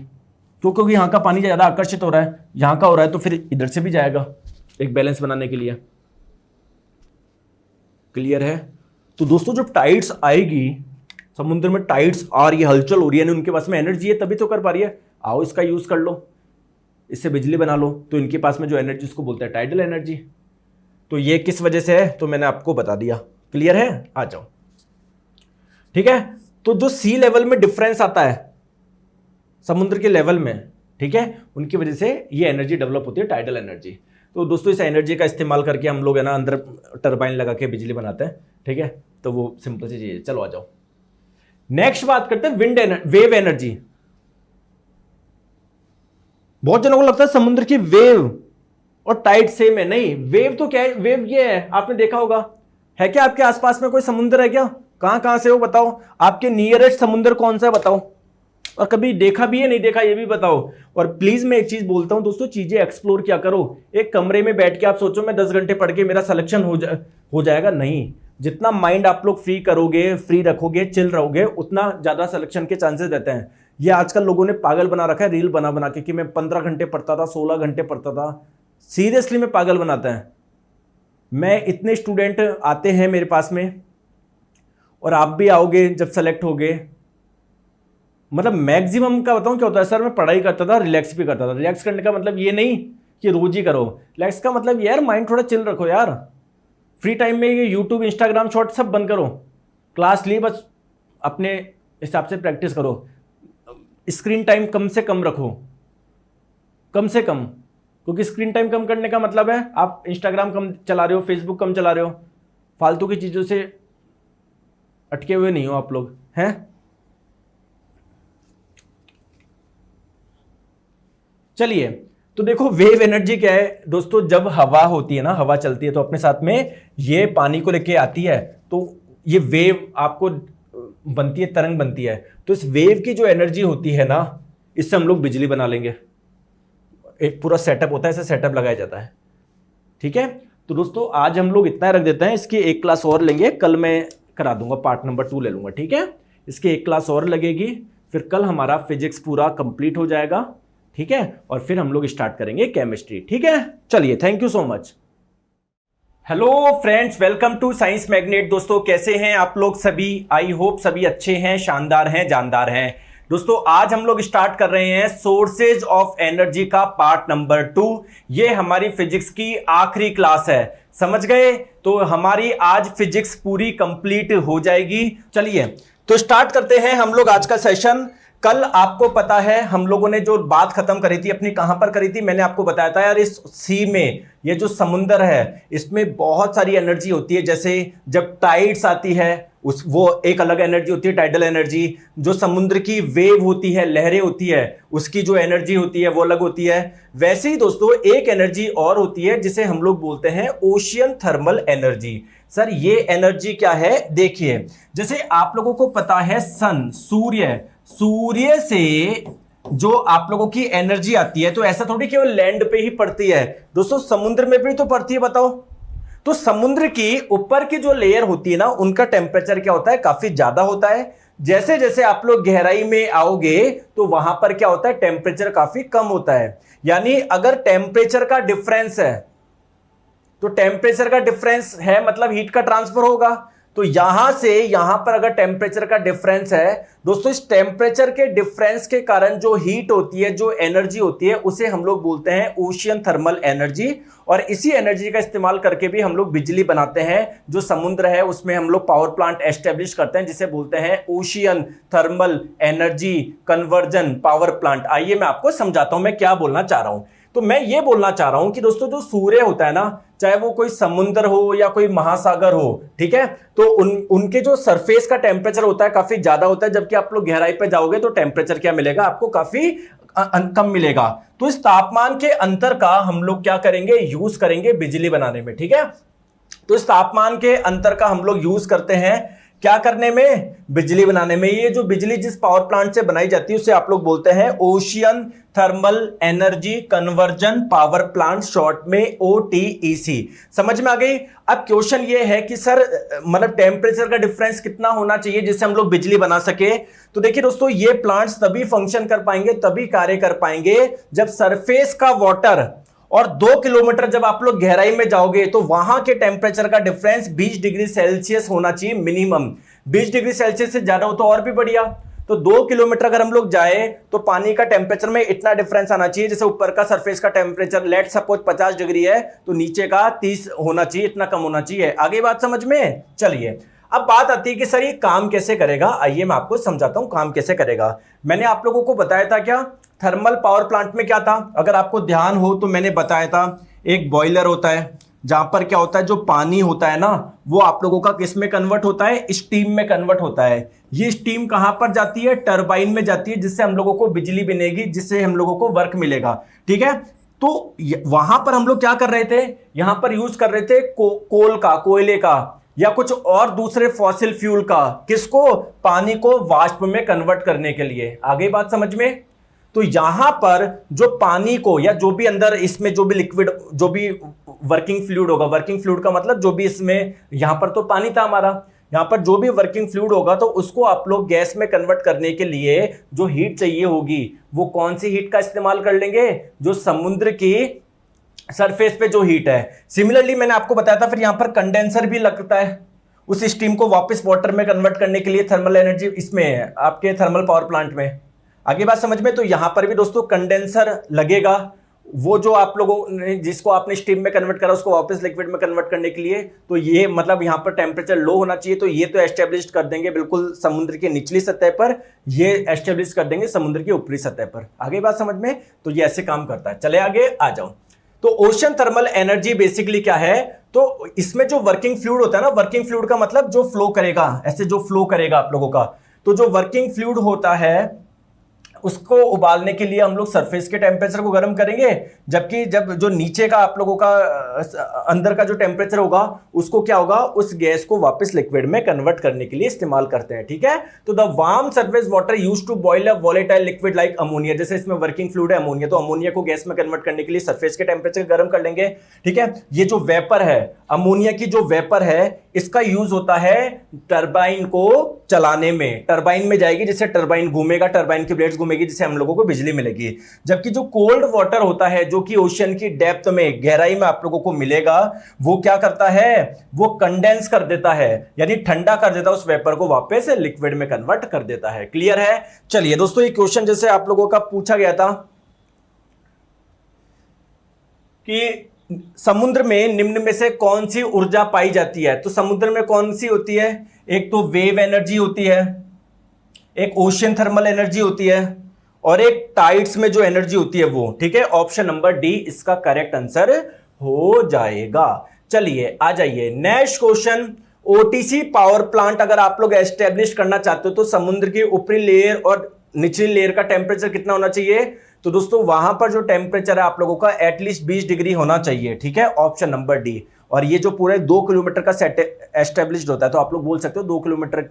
क्योंकि यहां का पानी ज्यादा आकर्षित हो रहा है, यहां का हो रहा है, तो फिर इधर से भी जाएगा एक बैलेंस बनाने के लिए। क्लियर है? तो दोस्तों जब टाइड्स आएगी, समुद्र में टाइड्स आ रही है, हलचल हो रही है, उनके पास में एनर्जी है तभी तो कर पा रही है। आओ इसका यूज कर लो, इससे बिजली बना लो। तो इनके पास में जो एनर्जी, उसको बोलते हैं टाइडल एनर्जी। तो ये किस वजह से है, तो मैंने आपको बता दिया। क्लियर है? आ जाओ, ठीक है। तो जो सी लेवल में डिफरेंस आता है समुद्र के लेवल में, ठीक है, उनकी वजह से ये एनर्जी डेवलप होती है, टाइडल एनर्जी। तो दोस्तों इस एनर्जी का इस्तेमाल करके हम लोग है ना अंदर टरबाइन लगा के बिजली बनाते हैं, ठीक है। तो वो सिंपल सी चीज है। चलो आ जाओ, नेक्स्ट बात करते हैं वेव एनर्जी। बहुत जनों को लगता है समुद्र की वेव और टाइड सेम है। नहीं, वेव तो क्या है? वेव ये है, आपने देखा होगा। है क्या आपके आसपास में कोई समुद्र है क्या? कहां कहां से हो बताओ? आपके नियरेस्ट समुद्र कौन सा है बताओ? और कभी देखा भी है, नहीं देखा, ये भी बताओ। और प्लीज मैं एक चीज बोलता हूं दोस्तों, चीजें एक्सप्लोर क्या करो। एक कमरे में बैठ के आप सोचो मैं 10 घंटे पढ़ के मेरा सिलेक्शन हो जाएगा, नहीं। जितना माइंड आप लोग फ्री करोगे, फ्री रखोगे, चिल रहोगे, उतना ज्यादा सिलेक्शन के चांसेस रहते हैं। ये आजकल लोगों ने पागल बना रखा है रील बना बना के कि मैं 15 घंटे पढ़ता था, 16 घंटे पढ़ता था। सीरियसली में पागल बनाता है। मैं इतने स्टूडेंट आते हैं मेरे पास में, और आप भी आओगे जब सेलेक्ट होगे। मतलब मैक्सिमम का बताऊं क्या होता है, सर मैं पढ़ाई करता था, रिलैक्स भी करता था। रिलैक्स करने का मतलब ये नहीं कि रोज ही करो, रिलैक्स का मतलब यार माइंड थोड़ा चिल रखो यार। फ्री टाइम में ये यूट्यूब, इंस्टाग्राम शॉर्ट सब बंद करो, क्लास ली बस अपने हिसाब से प्रैक्टिस करो। स्क्रीन टाइम कम से कम रखो, कम से कम, क्योंकि स्क्रीन टाइम कम करने का मतलब है आप इंस्टाग्राम कम चला रहे हो, फेसबुक कम चला रहे हो, फालतू की चीज़ों से अटके हुए नहीं हो आप लोग, हैं। चलिए, तो देखो वेव एनर्जी क्या है दोस्तों। जब हवा होती है ना, हवा चलती है तो अपने साथ में ये पानी को लेके आती है, तो ये वेव आपको बनती है, तरंग बनती है। तो इस वेव की जो एनर्जी होती है ना, इससे हम लोग बिजली बना लेंगे। एक पूरा सेटअप होता है, ऐसे सेटअप लगाया जाता है। ठीक है, तो दोस्तों आज हम लोग इतना रख देते हैं, इसकी एक क्लास और लेंगे, कल मैं करा दूंगा, पार्ट नंबर 2 ले लूंगा। ठीक है, इसकी एक क्लास और लगेगी, फिर कल हमारा फिजिक्स पूरा कंप्लीट हो जाएगा। ठीक है, और फिर हम लोग स्टार्ट करेंगे केमिस्ट्री। ठीक है, चलिए, thank you so much. Hello friends, welcome to Science Magnet. दोस्तों कैसे हैं आप लोग सभी? आई होप सभी अच्छे हैं, शानदार हैं, जानदार हैं। दोस्तों आज हम लोग स्टार्ट कर रहे हैं सोर्सेज ऑफ एनर्जी का पार्ट नंबर 2। ये हमारी फिजिक्स की आखिरी क्लास है, समझ गए? तो हमारी आज फिजिक्स पूरी कंप्लीट हो जाएगी। चलिए तो स्टार्ट करते हैं हम लोग आज का सेशन। कल आपको पता है हम लोगों ने जो बात खत्म करी थी अपनी, कहां पर करी थी? मैंने आपको बताया था यार, इस सी में, ये जो समुंदर है इसमें बहुत सारी एनर्जी होती है। जैसे जब टाइड्स आती है वो एक अलग एनर्जी होती है, टाइडल एनर्जी। जो समुद्र की वेव होती है, लहरें होती है, उसकी जो एनर्जी होती है वो अलग होती है। वैसे ही दोस्तों एक एनर्जी और होती है जिसे हम लोग बोलते हैं ओशियन थर्मल एनर्जी। सर ये एनर्जी क्या है? देखिए, जैसे आप लोगों को पता है सन, सूर्य से जो आप लोगों की एनर्जी आती है, तो ऐसा थोड़ी केवल लैंड पे ही पड़ती है दोस्तों, समुद्र में भी तो पड़ती है। बताओ, तो समुद्र की ऊपर की जो लेयर होती है ना, उनका टेम्परेचर क्या होता है? काफी ज्यादा होता है। जैसे जैसे आप लोग गहराई में आओगे तो वहां पर क्या होता है? टेम्परेचर काफी कम होता है। यानी अगर टेम्परेचर का डिफरेंस है तो टेम्परेचर का डिफरेंस है मतलब हीट का ट्रांसफर होगा। तो यहां से यहां पर अगर टेम्परेचर का डिफरेंस है दोस्तों, इस टेम्परेचर के डिफरेंस के कारण जो हीट होती है, जो एनर्जी होती है, उसे हम लोग बोलते हैं ओशियन थर्मल एनर्जी। और इसी एनर्जी का इस्तेमाल करके भी हम लोग बिजली बनाते हैं। जो समुद्र है उसमें हम लोग पावर प्लांट एस्टेब्लिश करते हैं, जिसे बोलते हैं ocean thermal energy conversion power plant. आइए मैं आपको समझाता हूं मैं क्या बोलना चाह रहा हूं। तो मैं ये बोलना चाह रहा हूं कि दोस्तों जो सूर्य होता है ना, चाहे वो कोई समुद्र हो या कोई महासागर हो, ठीक है, तो उनके जो सरफेस का टेम्परेचर होता है काफी ज्यादा होता है, जबकि आप लोग गहराई पे जाओगे तो टेम्परेचर क्या मिलेगा आपको? काफी कम मिलेगा। तो इस तापमान के अंतर का हम लोग क्या करेंगे? यूज करेंगे बिजली बनाने में। ठीक है, तो इस तापमान के अंतर का हम लोग यूज करते हैं क्या करने में? बिजली बनाने में। ये जो बिजली जिस पावर प्लांट से बनाई जाती है उसे आप लोग बोलते हैं ocean thermal energy conversion power plant, short में OTEC। समझ में आ गई? अब क्वेश्चन ये है कि सर मतलब टेम्परेचर का डिफरेंस कितना होना चाहिए जिससे हम लोग बिजली बना सके? तो देखिए दोस्तों, ये प्लांट्स तभी फंक्शन कर पाएंगे, तभी कार्य कर पाएंगे जब सरफेस का वाटर और 2 किलोमीटर जब आप लोग गहराई में जाओगे तो वहां के टेम्परेचर का डिफरेंस 20 डिग्री सेल्सियस होना चाहिए मिनिमम। 20 डिग्री सेल्सियस से ज्यादा हो तो और भी बढ़िया। तो 2 किलोमीटर अगर हम लोग जाए तो पानी का टेम्परेचर में इतना डिफरेंस आना चाहिए, जैसे ऊपर का सरफेस का टेम्परेचर लेट सपोज 50 डिग्री है तो नीचे का 30 होना चाहिए, इतना कम होना चाहिए। आगे बात समझ में? चलिए अब बात आती है कि सर ये काम कैसे करेगा। आइए मैं आपको समझाता हूं काम कैसे करेगा। मैंने आप लोगों को बताया था क्या, थर्मल पावर प्लांट में क्या था? अगर आपको ध्यान हो तो मैंने बताया था एक बॉयलर होता है जहां पर क्या होता है, जो पानी होता है ना वो आप लोगों का किस में कन्वर्ट होता है? स्टीम में कन्वर्ट होता है। ये स्टीम कहां पर जाती है? टरबाइन में जाती है, जिससे हम लोगों को बिजली बनेगी, जिससे हम लोगों को वर्क मिलेगा। ठीक है, तो वहां पर हम लोग क्या कर रहे थे? यहां पर यूज कर रहे थे कोल का, कोयले का, या कुछ और दूसरे फॉसिल फ्यूल का। किसको? पानी को वाष्प में कन्वर्ट करने के लिए। आगे बात समझ में? तो यहां पर जो पानी को, या जो भी अंदर इसमें जो भी लिक्विड, जो भी वर्किंग फ्लूइड होगा, वर्किंग फ्लूइड का मतलब जो भी इसमें, यहां पर तो पानी था हमारा, यहां पर जो भी वर्किंग फ्लूइड होगा तो उसको आप लोग गैस में कन्वर्ट करने के लिए जो हीट चाहिए होगी वो कौन सी हीट का इस्तेमाल कर लेंगे? जो समुद्र की सरफेस पे जो हीट है। सिमिलरली मैंने आपको बताया था फिर यहां पर कंडेंसर भी लगता है उस स्टीम को वापस वाटर में कन्वर्ट करने के लिए, थर्मल एनर्जी इसमें आपके थर्मल पावर प्लांट में। आगे बात समझ में? तो यहां पर भी दोस्तों कंडेंसर लगेगा, वो जो आप लोगों ने जिसको आपने स्टीम में कन्वर्ट करा उसको वापस लिक्विड में कन्वर्ट करने के लिए। तो ये मतलब यहां पर टेम्परेचर लो होना चाहिए, तो ये तो एस्टेब्लिश कर देंगे बिल्कुल समुद्र की निचली सतह पर, ये एस्टेब्लिश कर देंगे समुद्र की ऊपरी सतह पर। आगे बात समझ में? तो ये ऐसे काम करता है। चले आगे आ जाओ। तो ओशन थर्मल एनर्जी बेसिकली क्या है? तो इसमें जो वर्किंग फ्लूइड होता है ना, वर्किंग फ्लूइड का मतलब जो फ्लो करेगा, ऐसे जो फ्लो करेगा आप लोगों का, तो जो वर्किंग फ्लूइड होता है उसको उबालने के लिए हम लोग सरफेस के टेम्परेचर को गर्म करेंगे, जबकि जब जो नीचे का आप लोगों का अंदर का जो टेम्परेचर होगा उसको क्या होगा, उस गैस को वापस लिक्विड में कन्वर्ट करने के लिए इस्तेमाल करते हैं। ठीक है, तो the warm surface water used to boil a volatile liquid like ammonia, जैसे इसमें वर्किंग फ्लूइड है अमोनिया, तो अमोनिया को गैस में कन्वर्ट करने के लिए सरफेस के टेम्परेचर गर्म कर लेंगे। ठीक है, ये जो वेपर है, अमोनिया की जो वेपर है, इसका यूज होता है टरबाइन को चलाने में, टरबाइन में जाएगी, जिससे टरबाइन घूमेगा, टरबाइन की ब्लेड्स घूमेगी, जिससे हम लोगों को बिजली मिलेगी। जबकि जो कोल्ड वाटर होता है, जो कि ओशन की डेप्थ में, गहराई में आप लोगों को मिलेगा, वो क्या करता है, वो कंडेंस कर देता है, यानी ठंडा कर देता है, उस वेपर को वापस लिक्विड में कन्वर्ट कर देता है। क्लियर है? चलिए दोस्तों, ये क्वेश्चन जैसे आप लोगों का पूछा गया था कि समुद्र में निम्न में से कौन सी ऊर्जा पाई जाती है, तो समुद्र में कौन सी होती है, एक तो वेव एनर्जी होती है, एक ओशियन थर्मल एनर्जी होती है, और एक टाइड्स में जो एनर्जी होती है वो। ठीक है, ऑप्शन नंबर डी इसका करेक्ट आंसर हो जाएगा। चलिए आ जाइए next question. OTC power plant अगर आप लोग एस्टेब्लिश करना चाहते हो तो समुद्र की ऊपरी लेयर और निचली लेयर का टेम्परेचर कितना होना चाहिए, तो दोस्तों वहां पर जो टेम्परेचर है आप लोगों का एटलीस्ट 20 डिग्री होना चाहिए। ठीक है, ऑप्शन नंबर डी। और ये जो पूरे 2 किलोमीटर का सेट एस्टेब्लिश्ड होता है, तो आप लोग बोल सकते हो 2 किलोमीटर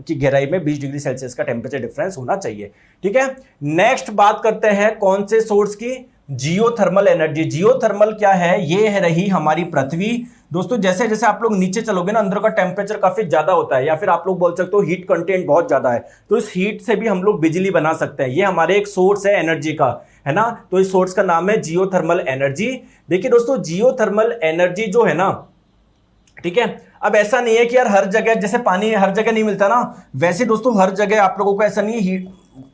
की गहराई में 20 डिग्री सेल्सियस का टेम्परेचर डिफरेंस होना चाहिए। ठीक है, नेक्स्ट बात करते हैं कौन से सोर्स की, जियोथर्मल एनर्जी। जियोथर्मल क्या है, ये है रही हमारी पृथ्वी। दोस्तों जैसे जैसे आप लोग नीचे चलोगे ना, अंदर का टेम्परेचर काफी ज्यादा होता है, या फिर आप लोग बोल सकते हो हीट कंटेंट बहुत ज्यादा है, तो इस हीट से भी हम लोग बिजली बना सकते हैं। ये हमारे एक सोर्स है एनर्जी का, है ना, तो इस सोर्स का नाम है जियोथर्मल एनर्जी। देखिए दोस्तों, जियोथर्मल एनर्जी जो है ना, ठीक है, अब ऐसा नहीं है कि यार हर जगह, जैसे पानी हर जगह नहीं मिलता ना, वैसे दोस्तों हर जगह आप लोगों को ऐसा नहीं है हीट,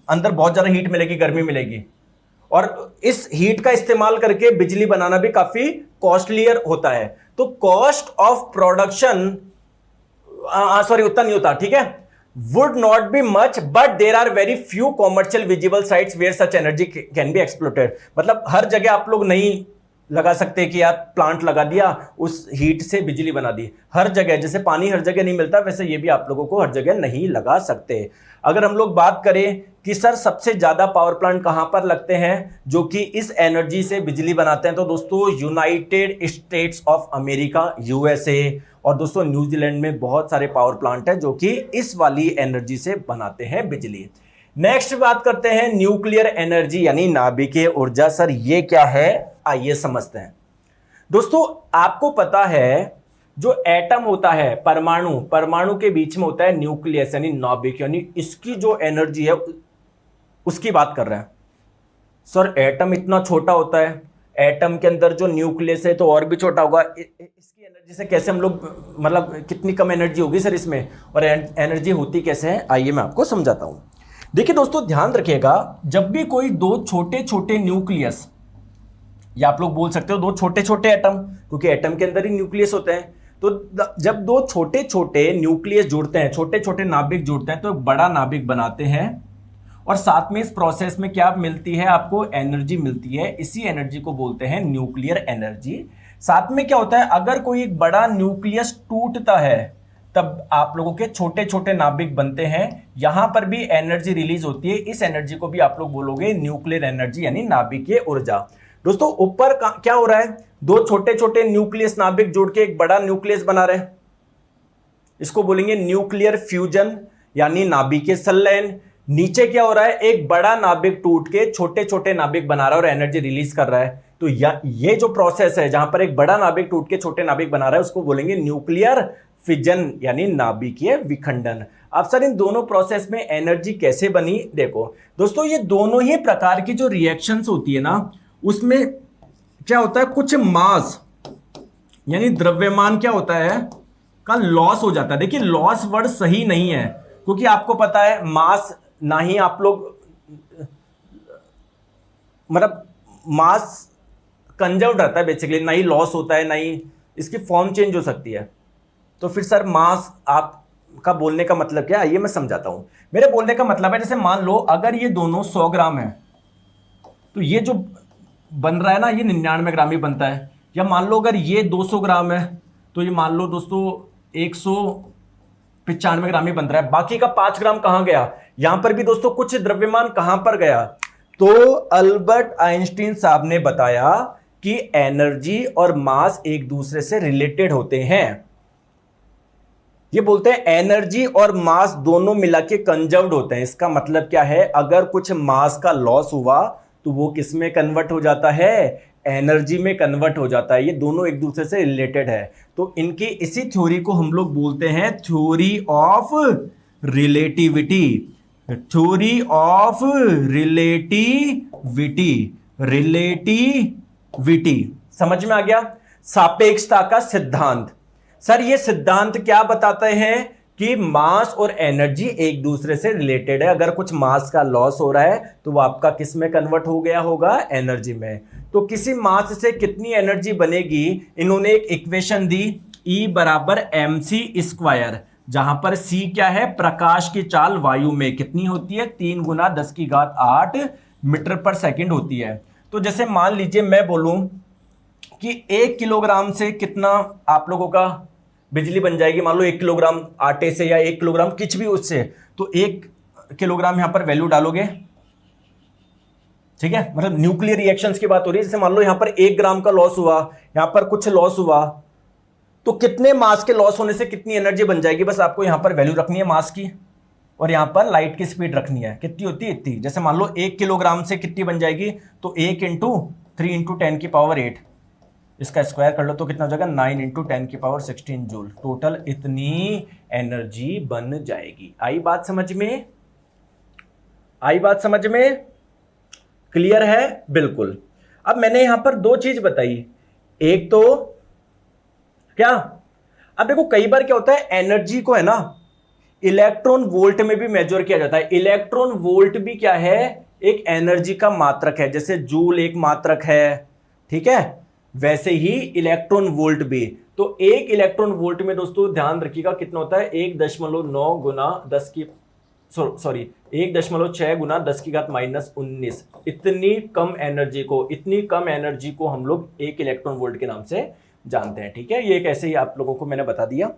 अंदर बहुत ज्यादा हीट मिलेगी, गर्मी मिलेगी, और इस हीट का इस्तेमाल करके बिजली बनाना भी काफी कॉस्टलियर होता है। तो कॉस्ट ऑफ प्रोडक्शन सॉरी उतना नहीं होता, ठीक है, would not be much, but there are very few commercial visible sites where such energy can be exploited. मतलब हर जगह आप लोग नहीं लगा सकते कि यार प्लांट लगा दिया, उस हीट से बिजली बना दी। हर जगह, जैसे पानी हर जगह नहीं मिलता, वैसे ये भी आप लोगों को हर जगह नहीं लगा सकते। अगर हम लोग बात करें कि सर सबसे ज्यादा पावर प्लांट कहां पर लगते हैं जो कि इस एनर्जी से बिजली बनाते हैं, तो दोस्तों United states of America, USA, और दोस्तों न्यूजीलैंड में बहुत सारे पावर प्लांट हैं जो कि इस वाली एनर्जी से बनाते हैं बिजली। नेक्स्ट बात करते हैं न्यूक्लियर एनर्जी यानी नाभिकीय ऊर्जा। सर ये क्या है, आइए समझते हैं। दोस्तों आपको पता है जो एटम होता है, परमाणु, परमाणु के बीच में होता है न्यूक्लियस यानी नाभिक, यानी इसकी जो एनर्जी है उसकी बात कर रहे हैं। सर एटम इतना छोटा होता है, एटम के अंदर जो न्यूक्लियस है तो और भी छोटा होगा, इसकी एनर्जी से कैसे हम लोग, मतलब कितनी कम एनर्जी होगी सर इसमें, और एनर्जी होती कैसे है, आइए मैं आपको समझाता हूं। देखिए दोस्तों ध्यान रखिएगा, जब भी कोई दो छोटे छोटे न्यूक्लियस, या आप लोग बोल सकते हो दो छोटे छोटे एटम, क्योंकि एटम के अंदर ही न्यूक्लियस होते हैं, तो जब दो छोटे छोटे न्यूक्लियस जुड़ते हैं, छोटे छोटे नाभिक जुड़ते हैं, तो एक बड़ा नाभिक बनाते हैं, और साथ में इस प्रोसेस में क्या मिलती है, आपको एनर्जी मिलती है। इसी एनर्जी को बोलते हैं न्यूक्लियर एनर्जी। साथ में क्या होता है, अगर कोई एक बड़ा न्यूक्लियस टूटता है तब आप लोगों के छोटे छोटे नाभिक बनते हैं, यहां पर भी एनर्जी रिलीज होती है। इस एनर्जी को भी आप लोग बोलोगे न्यूक्लियर एनर्जी यानी नाभिकीय ऊर्जा। दोस्तों ऊपर क्या हो रहा है, दो छोटे छोटे न्यूक्लियस नाभिक जोड़ के एक बड़ा न्यूक्लियस बना रहे हैं, इसको बोलेंगे न्यूक्लियर फ्यूजन यानी नाभिकीय संलयन। नीचे क्या हो रहा है, एक बड़ा नाभिक टूट के छोटे छोटे नाभिक बना रहा है और एनर्जी रिलीज कर रहा है। तो ये जो प्रोसेस है जहां पर एक बड़ा नाभिक टूट के छोटे नाभिक बना रहा है, उसको बोलेंगे न्यूक्लियर फिजन यानी नाभिकीय विखंडन। अब सर इन दोनों प्रोसेस में एनर्जी कैसे बनी, देखो दोस्तों ये दोनों ही प्रकार की जो रिएक्शंस होती है ना, उसमें क्या होता है, कुछ मास यानी द्रव्यमान क्या होता है का लॉस हो जाता है। देखिए लॉस वर्ड सही नहीं है, क्योंकि आपको पता है मास ना ही आप लोग, मतलब मास कंजर्व रहता है बेसिकली, ना ही लॉस होता है, ना ही इसकी फॉर्म चेंज हो सकती है। तो फिर सर मास आपका बोलने का मतलब क्या है, आइए मैं समझाता हूं। मेरे बोलने का मतलब है, जैसे मान लो अगर ये दोनों 100 ग्राम है, तो ये जो बन रहा है ना, ये 99 ग्राम ही बनता है। या मान लो अगर ये 200 ग्राम है, तो ये मान लो दोस्तों 195 ग्राम ही बन रहा है। बाकी का 5 ग्राम कहां गया, यहां पर भी दोस्तों कुछ द्रव्यमान कहां पर गया, तो अल्बर्ट आइंस्टीन साहब ने बताया कि एनर्जी और मास एक दूसरे से रिलेटेड होते हैं। ये बोलते हैं एनर्जी और मास दोनों मिला के कंजर्व्ड होते हैं। इसका मतलब क्या है, अगर कुछ मास का लॉस हुआ तो वो किस में कन्वर्ट हो जाता है, एनर्जी में कन्वर्ट हो जाता है। ये दोनों एक दूसरे से रिलेटेड है। तो इनकी इसी थ्योरी को हम लोग बोलते हैं theory of relativity. Theory of relativity, relativity समझ में आ गया। सापेक्षता का सिद्धांत, सर ये सिद्धांत क्या बताते हैं कि मास और एनर्जी एक दूसरे से रिलेटेड है। अगर कुछ मास का लॉस हो रहा है तो वो आपका किस में कन्वर्ट हो गया होगा, एनर्जी में। तो किसी मास से कितनी एनर्जी बनेगी, इन्होंने एक इक्वेशन दी, E बराबर mc², जहां पर C क्या है, प्रकाश की चाल वायु में कितनी होती है, 3 गुना 10⁸ मीटर पर सेकंड होती है। तो जैसे मान लीजिए मैं बोलूं कि 1 किलोग्राम से कितना आप लोगों का बिजली बन जाएगी, मान लो 1 किलोग्राम आटे से या 1 किलोग्राम कुछ भी उससे, तो 1 किलोग्राम यहां पर वैल्यू डालोगे, ठीक है, मतलब न्यूक्लियर रिएक्शंस की बात हो रही है। जैसे मान लो यहां पर 1 ग्राम का लॉस हुआ, यहां पर कुछ लॉस हुआ, तो कितने मास के लॉस होने से कितनी एनर्जी बन जाएगी, बस आपको यहां पर वैल्यू रखनी है मास की, और यहां पर लाइट की स्पीड रखनी है, कितनी होती है इतनी। जैसे मान लो 1 किलोग्राम से कितनी बन जाएगी, तो 1 × 3 × 10⁸ इसका स्क्वायर कर लो तो कितना हो जाएगा, 9 × 10⁻16 जूल। टोटल इतनी एनर्जी बन जाएगी। आई बात समझ में, आई बात समझ में, क्लियर है, बिल्कुल। अब मैंने यहां पर 2 चीज बताई, एक तो क्या, अब देखो कई बार क्या होता है, एनर्जी को है ना इलेक्ट्रॉन वोल्ट में भी मेजर किया जाता है। इलेक्ट्रॉन वोल्ट भी क्या है, एक एनर्जी का मात्रक है। जैसे जूल एक मात्रक है, ठीक है, वैसे ही इलेक्ट्रॉन वोल्ट भी। तो 1 इलेक्ट्रॉन वोल्ट में दोस्तों ध्यान रखिएगा कितना होता है, 1.9 गुना 10 की 1.6 गुना 10⁻⁻19। इतनी कम एनर्जी को, इतनी कम एनर्जी को हम लोग 1 इलेक्ट्रॉन वोल्ट के नाम से जानते हैं, ठीक है। ये एक ऐसे ही आप लोगों को मैंने बता दिया,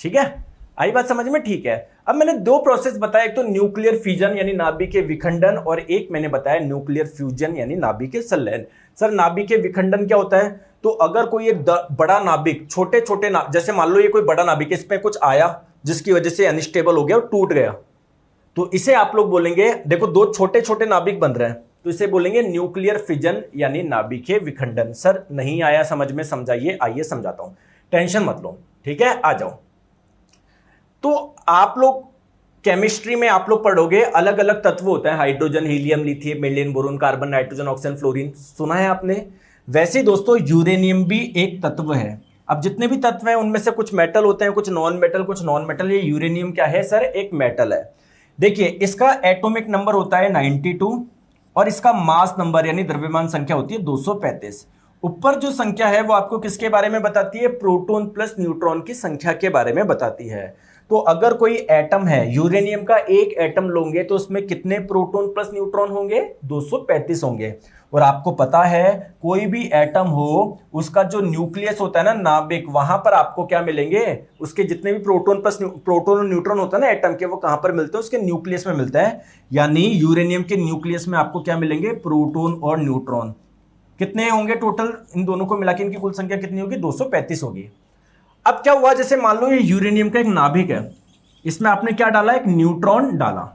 ठीक है, आई बात समझ में, ठीक है। अब मैंने 2 प्रोसेस बताया, एक तो न्यूक्लियर फिजन यानी नाभिकीय विखंडन, और एक मैंने बताया न्यूक्लियर फ्यूजन यानी नाभिकीय संलयन। सर नाभिकीय विखंडन क्या होता है, तो अगर कोई एक बड़ा नाभिक छोटे छोटे जैसे मान लो ये कोई बड़ा नाभिक, इस पे कुछ आया जिसकी वजह से अनस्टेबल हो गया और टूट गया, तो इसे आप लोग बोलेंगे, देखो 2 छोटे छोटे नाभिक बन रहे हैं, तो इसे बोलेंगे न्यूक्लियर फिजन यानी नाभिकीय विखंडन। सर नहीं आया समझ में, समझाइए, आइए समझाता हूं, टेंशन मत लो, ठीक है, आ जाओ। तो आप लोग केमिस्ट्री में आप लोग पढ़ोगे अलग अलग तत्व होते हैं, hydrogen, helium, lithium, beryllium, boron, carbon, nitrogen, oxygen, fluorine, सुना है आपने। वैसे दोस्तों यूरेनियम भी एक तत्व है। अब जितने भी तत्व हैं उनमें से कुछ मेटल होते हैं, कुछ नॉन मेटल, कुछ नॉन मेटल। ये यूरेनियम क्या है सर, एक मेटल है। देखिए इसका एटॉमिक नंबर होता है 92 और इसका मास नंबर यानी द्रव्यमान संख्या होती है 235। ऊपर जो संख्या है वो आपको किसके बारे में बताती है, प्रोटॉन प्लस न्यूट्रॉन की संख्या के बारे में बताती है। तो अगर कोई एटम है, यूरेनियम का एक एटम लोगे तो उसमें कितने प्रोटॉन प्लस न्यूट्रॉन होंगे, 235 होंगे। और आपको पता है कोई भी एटम हो उसका जो न्यूक्लियस होता है ना, नाभिक, वहां पर आपको क्या मिलेंगे, उसके जितने भी प्रोटॉन और न्यूट्रॉन होता है ना एटम के, वो कहां पर मिलते हैं, उसके न्यूक्लियस में मिलता है। यानी यूरेनियम के न्यूक्लियस में आपको क्या मिलेंगे, प्रोटॉन और न्यूट्रॉन। कितने होंगे टोटल, इन दोनों को मिला के इनकी कुल संख्या कितनी होगी, 235 होगी। अब क्या हुआ, जैसे मान लो ये यूरेनियम का एक नाभिक है, इसमें आपने क्या डाला, एक न्यूट्रॉन डाला।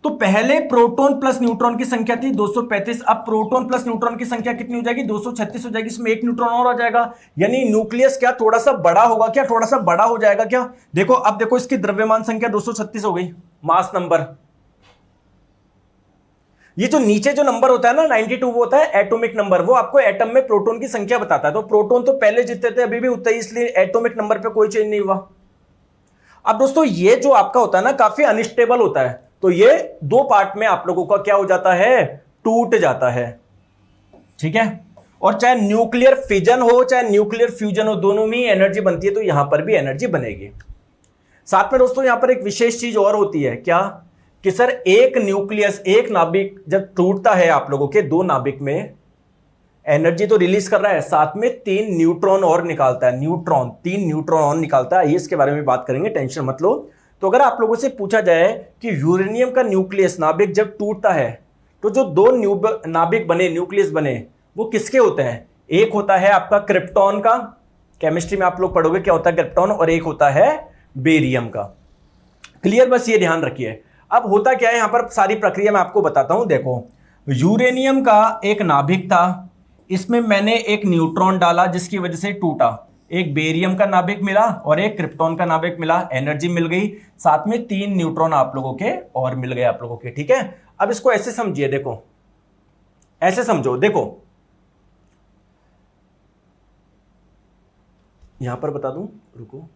तो पहले प्रोटॉन प्लस न्यूट्रॉन की संख्या थी 235, अब प्रोटॉन प्लस न्यूट्रॉन की संख्या कितनी हो जाएगी, 236 हो जाएगी। इसमें एक न्यूट्रॉन और आ जाएगा, यानी न्यूक्लियस क्या थोड़ा सा बड़ा होगा, क्या थोड़ा सा बड़ा हो जाएगा क्या। देखो अब देखो इसकी द्रव्यमान संख्या 236 हो गई, मास नंबर। ये जो नीचे जो नंबर होता है ना 92, वो होता है एटॉमिक नंबर, वो आपको एटम में प्रोटॉन की संख्या बताता है। तो प्रोटॉन तो पहले जितने थे अभी भी उतना ही, इसलिए एटॉमिक नंबर पे कोई चेंज नहीं हुआ। अब दोस्तों ये जो आपका होता है ना काफी अनस्टेबल होता है, तो ये 2 पार्ट में आप लोगों का क्या हो जाता है, टूट जाता है, ठीक है। और चाहे न्यूक्लियर फिजन हो चाहे न्यूक्लियर फ्यूजन हो, दोनों में एनर्जी बनती है, तो यहां पर भी एनर्जी बनेगी। साथ में दोस्तों यहां पर एक विशेष चीज और होती है, क्या कि सर एक न्यूक्लियस, एक नाभिक जब टूटता है आप लोगों के 2 नाभिक में, एनर्जी तो रिलीज कर रहा है, साथ में 3 न्यूट्रॉन और निकालता है, न्यूट्रॉन 3 न्यूट्रॉन और निकालता है। इसके बारे में बात करेंगे, टेंशन मत लो। तो अगर आप लोगों से पूछा जाए कि यूरेनियम का न्यूक्लियस नाभिक जब टूटता है तो जो दो नाभिक बने, न्यूक्लियस बने, वो किसके होते हैं? एक होता है आपका क्रिप्टॉन का, केमिस्ट्री में आप लोग पढ़ोगे क्या होता है क्रिप्टॉन, और एक होता है बेरियम का। क्लियर? बस ये ध्यान रखिए। अब होता क्या है यहां पर, सारी प्रक्रिया मैं आपको बताता हूं। देखो, यूरेनियम का एक नाभिक था, इसमें मैंने एक न्यूट्रॉन डाला जिसकी वजह से टूटा, एक बेरियम का नाभिक मिला और एक क्रिप्टॉन का नाभिक मिला, एनर्जी मिल गई, साथ में 3 न्यूट्रॉन आप लोगों के और मिल गए आप लोगों के। ठीक है, अब इसको ऐसे समझिए, देखो ऐसे समझो, देखो यहां पर बता दूं, रुको,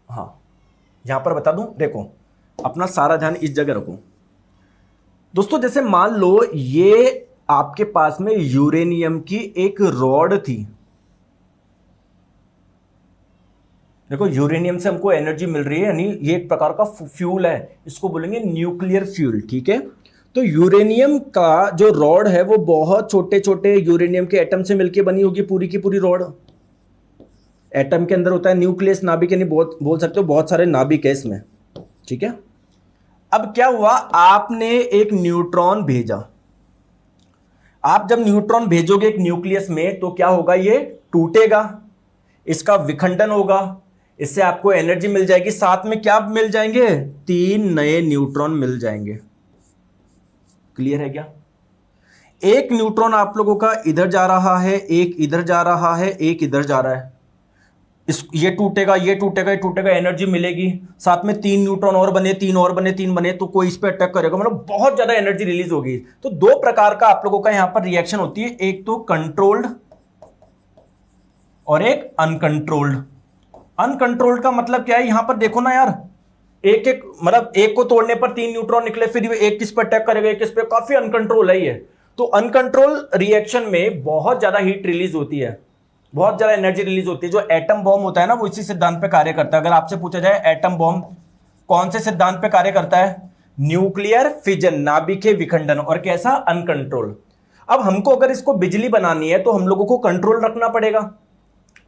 हाँ यहां पर बता दूं, देखो अपना सारा ध्यान इस जगह रखो दोस्तों। जैसे मान लो ये आपके पास में यूरेनियम की एक रॉड थी, देखो यूरेनियम से हमको एनर्जी मिल रही है, यानी ये एक प्रकार का फ्यूल है, इसको बोलेंगे न्यूक्लियर फ्यूल। ठीक है, तो यूरेनियम का जो रॉड है वो बहुत छोटे छोटे यूरेनियम के एटम से मिलकर बनी होगी, पूरी की पूरी रॉड। एटम के अंदर होता है न्यूक्लियस, नाभिक, यानी बहुत बोल सकते हो बहुत सारे नाभिक है इसमें। ठीक है, अब क्या हुआ, आपने एक न्यूट्रॉन भेजा। आप जब न्यूट्रॉन भेजोगे एक न्यूक्लियस में तो क्या होगा, ये टूटेगा, इसका विखंडन होगा, इससे आपको एनर्जी मिल जाएगी, साथ में क्या मिल जाएंगे, 3 नए न्यूट्रॉन मिल जाएंगे। क्लियर है क्या? एक न्यूट्रॉन आप लोगों का इधर जा रहा है, एक इधर जा रहा है, एक इधर जा रहा है, ये टूटेगा, ये टूटेगा, ये टूटेगा, एनर्जी मिलेगी, साथ में 3 न्यूट्रॉन और बने, 3 और बने, 3 बने, तो कोई इस पे अटैक करेगा, मतलब बहुत ज्यादा एनर्जी रिलीज होगी। तो 2 प्रकार का आप लोगों का यहां पर रिएक्शन होती है, एक तो कंट्रोल्ड और एक अनकंट्रोल्ड। अनकंट्रोल्ड का मतलब क्या है, यहां पर देखो ना यार, एक एक मतलब एक को तोड़ने पर 3 न्यूट्रॉन निकले, फिर एक किस पर अटैक करेगा, एक किस पे, काफी अनकंट्रोल है ये। तो अनकंट्रोल रिएक्शन में बहुत ज्यादा हीट रिलीज होती है, बहुत ज्यादा एनर्जी रिलीज होती है। जो एटम बॉम्ब होता है ना, वो इसी सिद्धांत पे कार्य करता है। अगर आपसे पूछा जाए एटम बॉम्ब कौन से सिद्धांत पे कार्य करता है, न्यूक्लियर फिजन, नाभिकीय विखंडन, और कैसा, अनकंट्रोल। अब हमको अगर इसको बिजली बनानी है तो हम लोगों को कंट्रोल रखना पड़ेगा,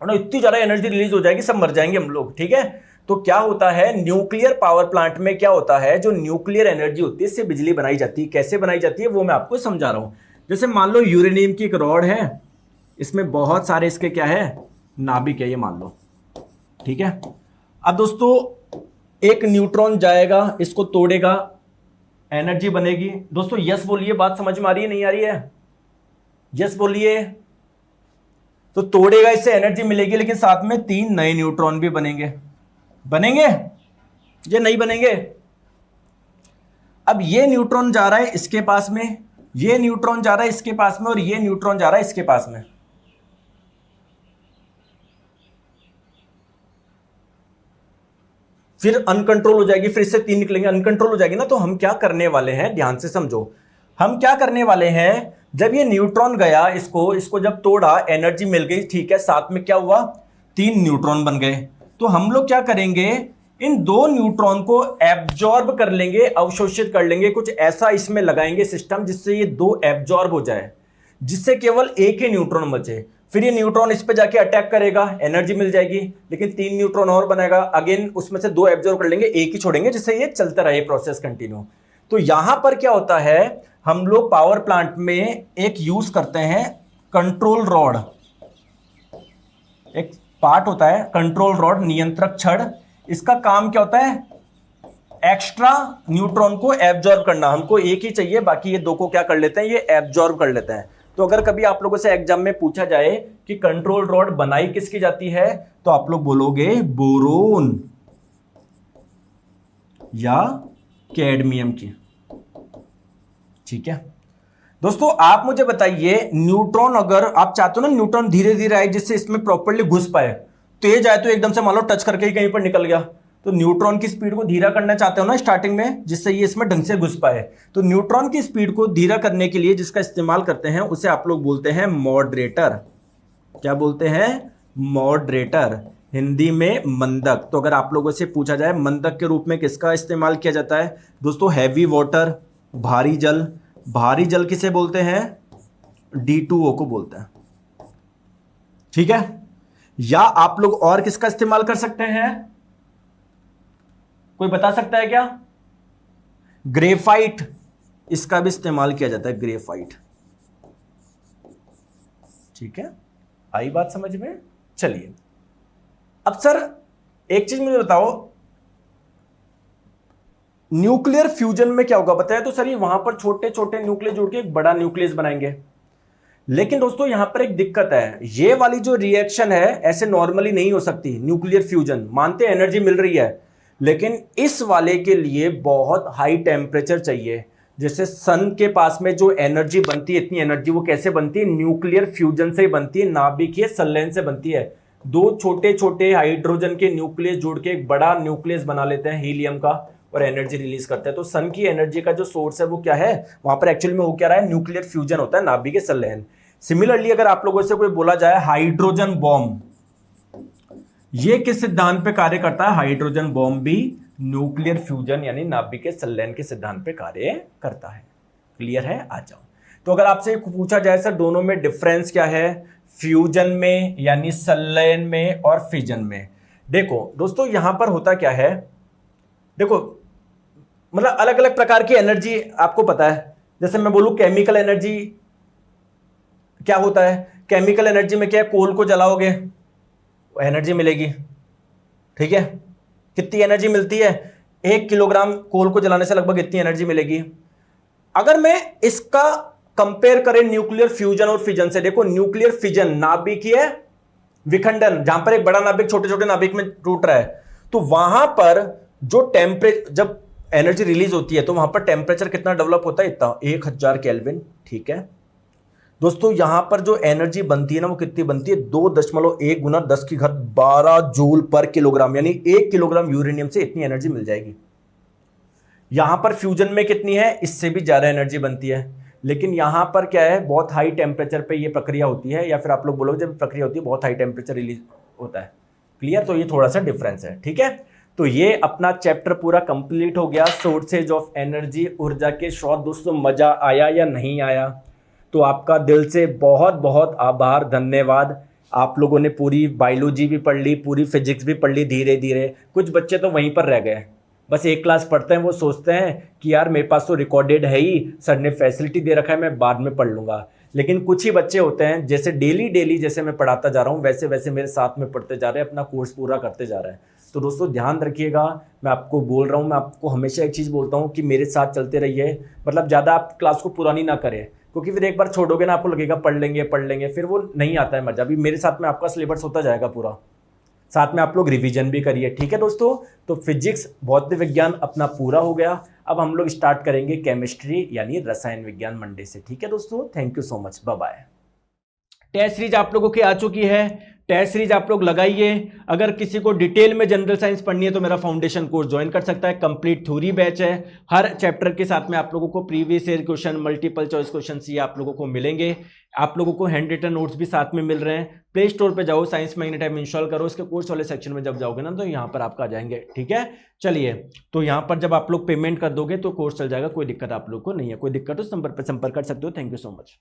और इतनी ज्यादा एनर्जी रिलीज हो जाएगी, सब मर जाएंगे हम लोग। ठीक है, तो क्या होता है, न्यूक्लियर पावर प्लांट में क्या होता है, जो न्यूक्लियर एनर्जी होती है इससे बिजली बनाई जाती है। कैसे बनाई जाती है वो मैं आपको समझा रहा हूं। जैसे मान लो यूरेनियम की एक रॉड है, इसमें बहुत सारे इसके क्या है, नाभिक है, ये मान लो। ठीक है, अब दोस्तों एक न्यूट्रॉन जाएगा, इसको तोड़ेगा, एनर्जी बनेगी। दोस्तों यस बोलिए, बात समझ में आ रही है नहीं आ रही है? यस बोलिए। तो तोड़ेगा, इससे एनर्जी मिलेगी, लेकिन साथ में 3 नए न्यूट्रॉन भी बनेंगे। बनेंगे ये नहीं बनेंगे? अब ये न्यूट्रॉन जा रहा है इसके पास में, ये न्यूट्रॉन जा रहा है इसके पास में, और ये न्यूट्रॉन जा रहा है इसके पास में। फिर अनकंट्रोल हो जाएगी, फिर इससे 3 निकलेंगे, अनकंट्रोल हो जाएगी ना। तो हम क्या करने वाले हैं, ध्यान से समझो, हम क्या करने वाले हैं, जब ये न्यूट्रॉन गया, इसको जब तोड़ा, एनर्जी मिल गई, ठीक है, साथ में क्या हुआ, 3 न्यूट्रॉन बन गए। तो हम लोग क्या करेंगे, इन 2 न्यूट्रॉन को एब्जॉर्ब कर लेंगे, अवशोषित कर लेंगे, कुछ ऐसा इसमें लगाएंगे सिस्टम जिससे ये 2 एब्जॉर्ब हो जाए, जिससे केवल एक ही न्यूट्रॉन बचे। फिर ये न्यूट्रॉन इस पे जाके अटैक करेगा, एनर्जी मिल जाएगी, लेकिन 3 न्यूट्रॉन और बनाएगा, अगेन उसमें से 2 एब्जॉर्ब कर लेंगे, एक ही छोड़ेंगे, जिससे ये चलता रहे प्रोसेस कंटिन्यू। तो यहां पर क्या होता है, हम लोग पावर प्लांट में एक यूज करते हैं कंट्रोल रॉड, एक पार्ट होता है कंट्रोल रॉड, नियंत्रक छड़। इसका काम क्या होता है, एक्स्ट्रा न्यूट्रॉन को एब्जॉर्ब करना। हमको एक ही चाहिए, बाकी ये 2 को क्या कर लेते हैं, ये एब्जॉर्ब कर लेते हैं। तो अगर कभी आप लोगों से एग्जाम में पूछा जाए कि कंट्रोल रॉड बनाई किसकी जाती है, तो आप लोग बोलोगे बोरोन या कैडमियम की। ठीक है दोस्तों, आप मुझे बताइए, न्यूट्रॉन अगर आप चाहते हो ना न्यूट्रॉन धीरे धीरे आए, जिससे इसमें प्रॉपर्ली घुस पाए, तेज आए तो एकदम से मान लो टच करके ही कहीं पर निकल गया, तो न्यूट्रॉन की स्पीड को धीरा करना चाहते हो ना स्टार्टिंग में, जिससे ये इसमें ढंग से घुस पाए। तो न्यूट्रॉन की स्पीड को धीरा करने के लिए जिसका इस्तेमाल करते हैं उसे आप लोग बोलते हैं मॉडरेटर। क्या बोलते हैं, मॉडरेटर, हिंदी में मंदक। तो अगर आप लोगों से पूछा जाए मंदक के रूप में किसका इस्तेमाल किया जाता है, दोस्तों हैवी वाटर, भारी जल। भारी जल किसे बोलते हैं, D2O को बोलते हैं। ठीक है, या आप लोग और किसका इस्तेमाल कर सकते हैं, कोई बता सकता है क्या? ग्रेफाइट, इसका भी इस्तेमाल किया जाता है, ग्रेफाइट। ठीक है, आई बात समझ में? चलिए अब सर एक चीज मुझे बताओ, न्यूक्लियर फ्यूजन में क्या होगा बताया? तो सर ये वहां पर छोटे छोटे न्यूक्लियस जोड़ के एक बड़ा न्यूक्लियस बनाएंगे। लेकिन दोस्तों यहां पर एक दिक्कत है, ये वाली जो रिएक्शन है ऐसे नॉर्मली नहीं हो सकती। न्यूक्लियर फ्यूजन मानते हैं एनर्जी मिल रही है, लेकिन इस वाले के लिए बहुत हाई टेम्परेचर चाहिए। जैसे सन के पास में जो एनर्जी बनती है, इतनी एनर्जी वो कैसे बनती है? न्यूक्लियर फ्यूजन से बनती है, नाभिकीय संलयन से बनती है। दो छोटे छोटे हाइड्रोजन के न्यूक्लियस जोड़ के एक बड़ा न्यूक्लियस बना लेते हैं हीलियम का, और एनर्जी रिलीज करते हैं। तो सन की एनर्जी का जो सोर्स है वो क्या है? वहां पर एक्चुअली में हो क्या रहा है? न्यूक्लियर फ्यूजन होता है, नाभिकीय संलयन। सिमिलरली अगर आप लोगों से कोई बोला जाए हाइड्रोजन बॉम्ब, ये किस सिद्धांत पे कार्य करता है? हाइड्रोजन बॉम्ब भी न्यूक्लियर फ्यूजन यानी नाभिकीय संलयन के सिद्धांत पे कार्य करता है। क्लियर है? आ जाओ। तो अगर आपसे पूछा जाए सर दोनों में डिफरेंस क्या है, फ्यूजन में यानी संलयन में और फिजन में, देखो दोस्तों यहां पर होता क्या है, देखो मतलब अलग अलग प्रकार की एनर्जी आपको पता है। जैसे मैं बोलूं केमिकल एनर्जी क्या होता है? केमिकल एनर्जी में क्या है? कोल को जलाओगे एनर्जी मिलेगी। ठीक है, कितनी एनर्जी मिलती है? 1 किलोग्राम कोल को जलाने से लगभग इतनी एनर्जी मिलेगी। अगर मैं इसका कंपेयर करें न्यूक्लियर फ्यूजन और फिजन से, देखो न्यूक्लियर फिजन नाभिकीय विखंडन, जहां पर एक बड़ा नाभिक छोटे छोटे नाभिक में टूट रहा है, तो वहां पर जो टेम्परेचर, जब एनर्जी रिलीज होती है तो वहां पर टेम्परेचर कितना डेवलप होता है? इतना 1000 केल्विन। ठीक है दोस्तों, यहां पर जो एनर्जी बनती है ना वो कितनी बनती है? 2.1 गुना 10⁻12 जूल पर किलोग्राम, यानी 1 किलोग्राम यूरेनियम से इतनी एनर्जी मिल जाएगी। यहां पर फ्यूजन में कितनी है? इससे भी ज्यादा एनर्जी बनती है, लेकिन यहां पर क्या है? बहुत हाई टेम्परेचर पे ये प्रक्रिया होती है, या फिर आप लोग बोलोगे जब प्रक्रिया होती है बहुत हाई टेम्परेचर रिलीज होता है। क्लियर? तो ये थोड़ा सा डिफरेंस है। ठीक है, तो ये अपना चैप्टर पूरा कंप्लीट हो गया, सोर्सेज ऑफ एनर्जी, ऊर्जा के स्रोत। दोस्तों मजा आया या नहीं आया? तो आपका दिल से बहुत बहुत आभार, धन्यवाद। आप लोगों ने पूरी बायोलॉजी भी पढ़ ली, पूरी फिजिक्स भी पढ़ ली धीरे धीरे। कुछ बच्चे तो वहीं पर रह गए, बस एक क्लास पढ़ते हैं, वो सोचते हैं कि यार मेरे पास तो रिकॉर्डेड है ही, सर ने फैसिलिटी दे रखा है, मैं बाद में पढ़ लूँगा। लेकिन कुछ ही बच्चे होते हैं जैसे डेली जैसे मैं पढ़ाता जा रहा हूँ वैसे वैसे मेरे साथ में पढ़ते जा रहे हैं, अपना कोर्स पूरा करते जा रहे हैं। तो दोस्तों ध्यान रखिएगा, मैं आपको बोल रहा हूँ, मैं आपको हमेशा एक चीज़ बोलता हूँ कि मेरे साथ चलते रहिए। मतलब ज़्यादा आप क्लास को पुरानी ना करें, क्योंकि फिर एक बार छोड़ोगे ना आपको लगेगा पढ़ लेंगे, फिर वो नहीं आता है मजा। अभी मेरे साथ में आपका सिलेबस होता जाएगा पूरा, साथ में आप लोग रिवीजन भी करिए। ठीक है दोस्तों, तो फिजिक्स भौतिक विज्ञान अपना पूरा हो गया। अब हम लोग स्टार्ट करेंगे केमिस्ट्री यानी रसायन विज्ञान मंडे से। ठीक है दोस्तों, thank you so much, bye bye. Test series आप लोगों की आ चुकी है, टेस्ट सीरीज आप लोग लगाइए। अगर किसी को डिटेल में जनरल साइंस पढ़नी है तो मेरा फाउंडेशन कोर्स ज्वाइन कर सकता है, कंप्लीट थ्योरी बैच है। हर चैप्टर के साथ में आप लोगों को previous year question, multiple choice question ये आप लोगों को मिलेंगे। आप लोगों को हैंड रिटन नोट्स भी साथ में मिल रहे हैं। प्ले स्टोर पे जाओ, साइंस मैग्नेट ऐप इंस्टॉल करो, इसके कोर्स वाले सेक्शन में जब जाओगे ना तो यहाँ पर आपका आ जाएंगे। ठीक है, चलिए, तो यहाँ पर जब आप लोग पेमेंट कर दोगे तो कोर्स चल जाएगा, कोई दिक्कत आप लोग को नहीं है। कोई दिक्कत हो नंबर पर संपर्क कर सकते हो। Thank you so much.